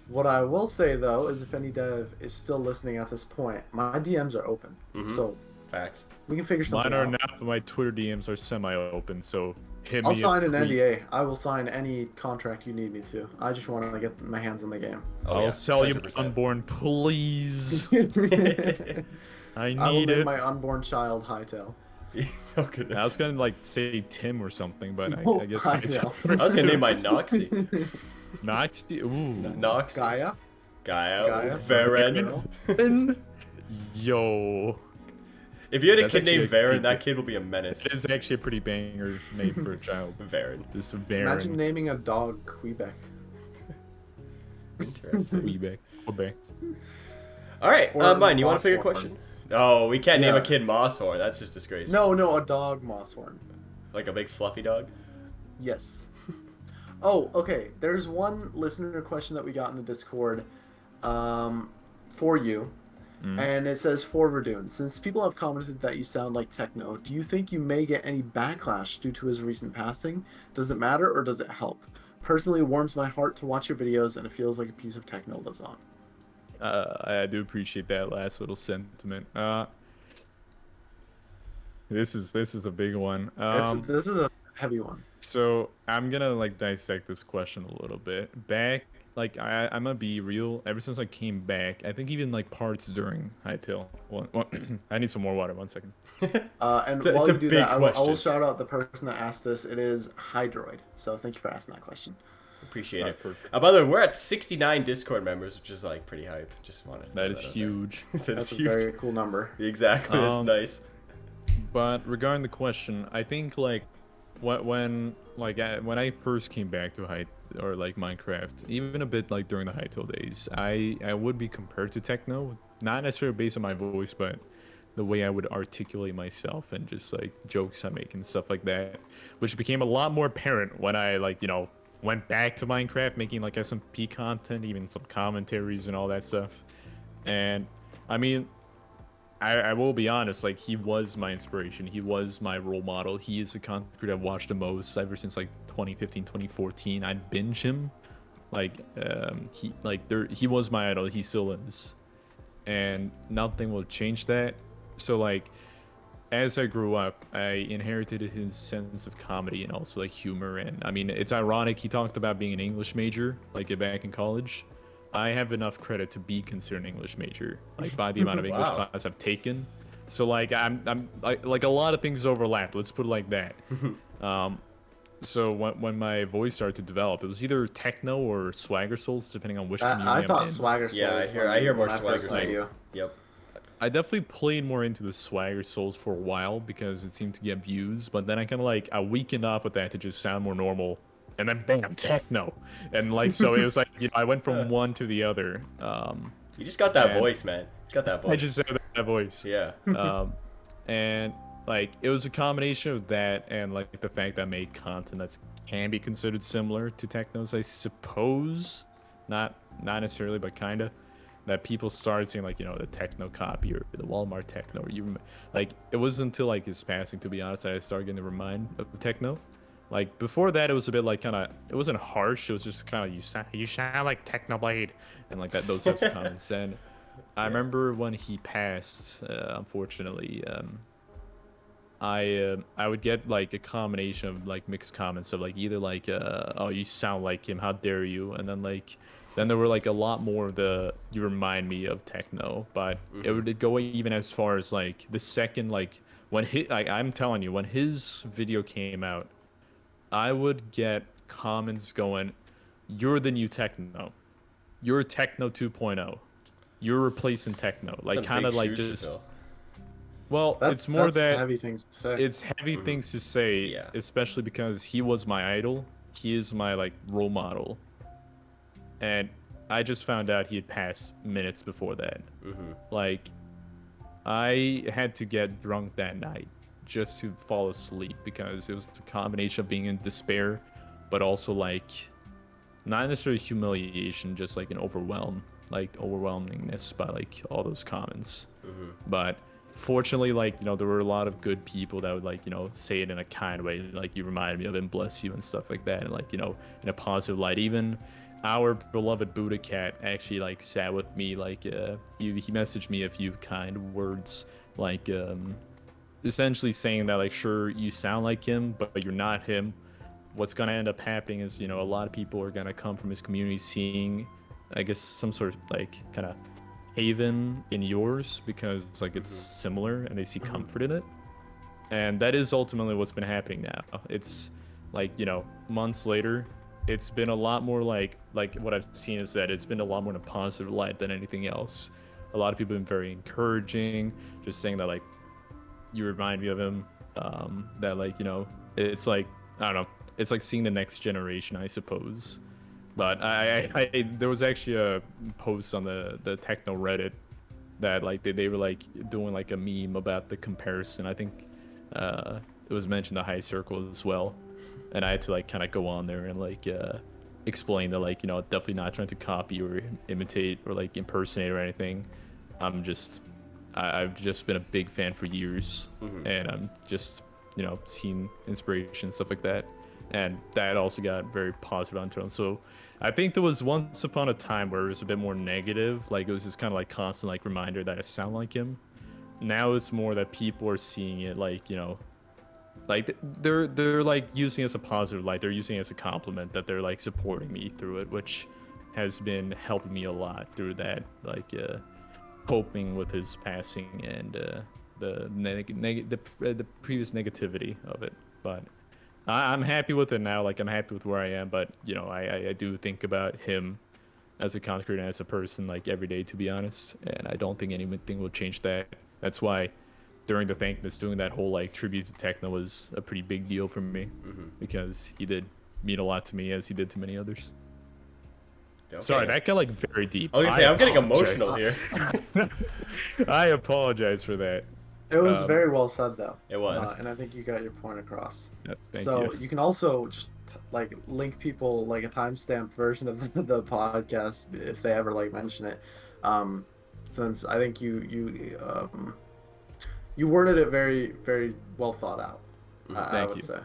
What I will say though is if any dev is still listening at this point, my DMs are open, so Facts. we can figure something Mine are out. not, but my Twitter DMs are semi-open, so hit I'll me sign up, an tweet. NDA. I will sign any contract you need me to. I just want to get my hands on the game. Oh, I'll yeah, sell you 100%. unborn, please. I I will need name it. my unborn child Hytale. Oh goodness. I was gonna like say Tim or something, but No, I guess Hytale. I was gonna name my Noxy. Noxy. Ooh. Nox. Gaia. Gaia. Gaia. Varen. Yo. If you had a That's kid named actually a Varen, pretty that good- kid will be a menace. It is actually a pretty banger name for a child. Varen. This Imagine Baron. naming a dog Quebec. Interesting. Quebec. Quebec. All right, Or Mine, you want to pick a Mosshorn. question? Oh, we can't name Yeah. a kid Mosshorn. That's just disgraceful. No, a dog Mosshorn. Like a big fluffy dog. Yes. Oh, okay. There's one listener question that we got in the Discord for you. And it says, for Reddoons, since people have commented that you sound like techno, do you think you may get any backlash due to his recent passing? Does it matter or does it help? Personally, it warms my heart to watch your videos and it feels like a piece of techno lives on. I do appreciate that last little sentiment. This is a big one. This is a heavy one. So I'm gonna like dissect this question a little bit. Back like I'm gonna be real. Ever since I came back, I think even like parts during Hytale. I need some more water. 1 second. And It's while a you do big that, I will question. shout out the person that asked this. It is Hydroid. So thank you for asking that question. Appreciate Alright, it. perfect. By the way, we're at 69 Discord members, which is like pretty hype. Just wanted to That throw is out huge. there. That's a huge. very cool number. Exactly. That's nice. But regarding the question, I think like when when I first came back to like Minecraft, even a bit like during the Hytale days, I would be compared to techno, not necessarily based on my voice, but the way I would articulate myself and just like jokes I make and stuff like that, which became a lot more apparent when I like went back to Minecraft, making like SMP content, even some commentaries and all that stuff. And I mean, I will be honest, like he was my inspiration. He was my role model. He is the content creator I've watched the most ever since like 2015, 2014. I'd binge him. Like he was my idol. He still is. And nothing will change that. So like as I grew up, I inherited his sense of comedy and also like humor. And I mean, it's ironic. He talked about being an English major, like back in college. I have enough credit to be considered an English major, like by the amount of English Wow. class I've taken. So like I'm like a lot of things overlap. Let's put it like that. So when my voice started to develop, it was either techno or Swagger Souls, depending on which community I I'm thought in. Swagger Souls. Yeah, I hear more when I Swagger first met Souls. you. Yep. I definitely played more into the Swagger Souls for a while because it seemed to get views, but then I kind of like I weakened off with that to just sound more normal, and then bam, techno, and like so it was like I went from one to the other. You just got that And voice, man. You got that voice. I just said that voice. Yeah. And like it was a combination of that and like the fact that I made content that can be considered similar to technos, I suppose, not necessarily, but kind of. That people started saying like the techno copy or the Walmart techno, or you like it wasn't until like his passing, to be honest, that I started getting the remind of the techno. Like before that, it was a bit like kind of it wasn't harsh. It was just kind of you sound like Technoblade and like that those types of comments. And I remember when he passed, unfortunately, I would get like a combination of like mixed comments of like either like oh you sound like him, how dare you, and then there were like a lot more of the you remind me of techno, but it would go even as far as like the second like when I'm telling you, when his video came out, I would get comments going, you're the new techno, you're techno 2.0, you're replacing techno, like kind of like just well, it's more that's that heavy things to say. it's heavy things to say, Yeah. especially because he was my idol, he is my like role model. And I just found out he had passed minutes before that. Like, I had to get drunk that night just to fall asleep because it was a combination of being in despair, but also like, not necessarily humiliation, just like an overwhelmingness by like all those comments. But fortunately, like there were a lot of good people that would like say it in a kind way, like you reminded me of him, bless you and stuff like that, and like in a positive light. Even our beloved Buddha cat actually like sat with me, like he messaged me a few kind words, like essentially saying that like sure you sound like him but you're not him. What's gonna end up happening is a lot of people are gonna come from his community seeing I guess some sort of like kind of haven in yours because it's like it's similar and they see comfort in it. And that is ultimately what's been happening now. It's like months later, it's been a lot more like what I've seen is that it's been a lot more in a positive light than anything else. A lot of people have been very encouraging, just saying that like you remind me of him, that like it's like I don't know, it's like seeing the next generation, I suppose. But I there was actually a post on the techno Reddit that like they were like doing like a meme about the comparison. I think it was mentioned the high circle as well, and I had to like kind of go on there and like explain that like definitely not trying to copy or imitate or like impersonate or anything. I've just been a big fan for years, and I'm just seen inspiration, stuff like that, and that also got very positive on tone. So I think there was once upon a time where it was a bit more negative, like it was just kind of like constant like reminder that I sound like him. Now it's more that people are seeing it like like they're like using it as a positive light, they're using it as a compliment, that they're like supporting me through it, which has been helping me a lot through that, like coping with his passing and the previous negativity of it. But I'm happy with it now. Like, I'm happy with where I am. But you know, I do think about him as a content creator and as a person, like, every day, to be honest. And I don't think anything will change that. That's why during the Thankmas, doing that whole like tribute to Techno was a pretty big deal for me, because he did mean a lot to me, as he did to many others. Okay. Sorry, that got like very deep. I was gonna say, I'm getting emotional here. I apologize for that. It was very well said, though. It was. And I think you got your point across. Thank so you. You can also just like link people like a timestamp version of the podcast if they ever like mention it. Since I think you worded it very, very well thought out. I would say.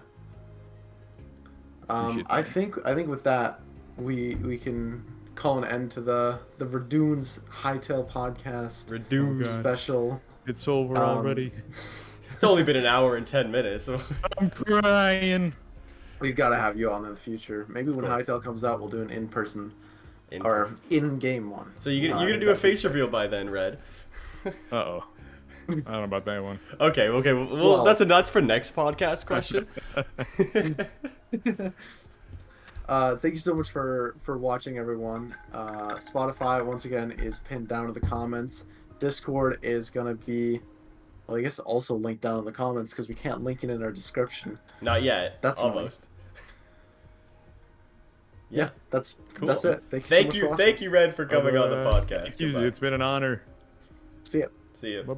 I think with that we can call an end to the Reddoons Hytale podcast special. It's over already. It's only been an hour and 10 minutes. So. I'm crying. We've got to have you on in the future. Maybe when Hytale comes out, we'll do an in-person or in-game one. So you're gonna do a face reveal by then, Red? Uh-oh. I don't know about that one. Okay. Well, that's for next podcast question. Thank you so much for watching, everyone. Spotify, once again, is pinned down in the comments. Discord is going to be, well, I guess also linked down in the comments, because we can't link it in our description. Not yet. That's almost. Yeah, that's cool. That's it. Thank you, Red, for coming on the podcast. It's been an honor. See ya. See ya.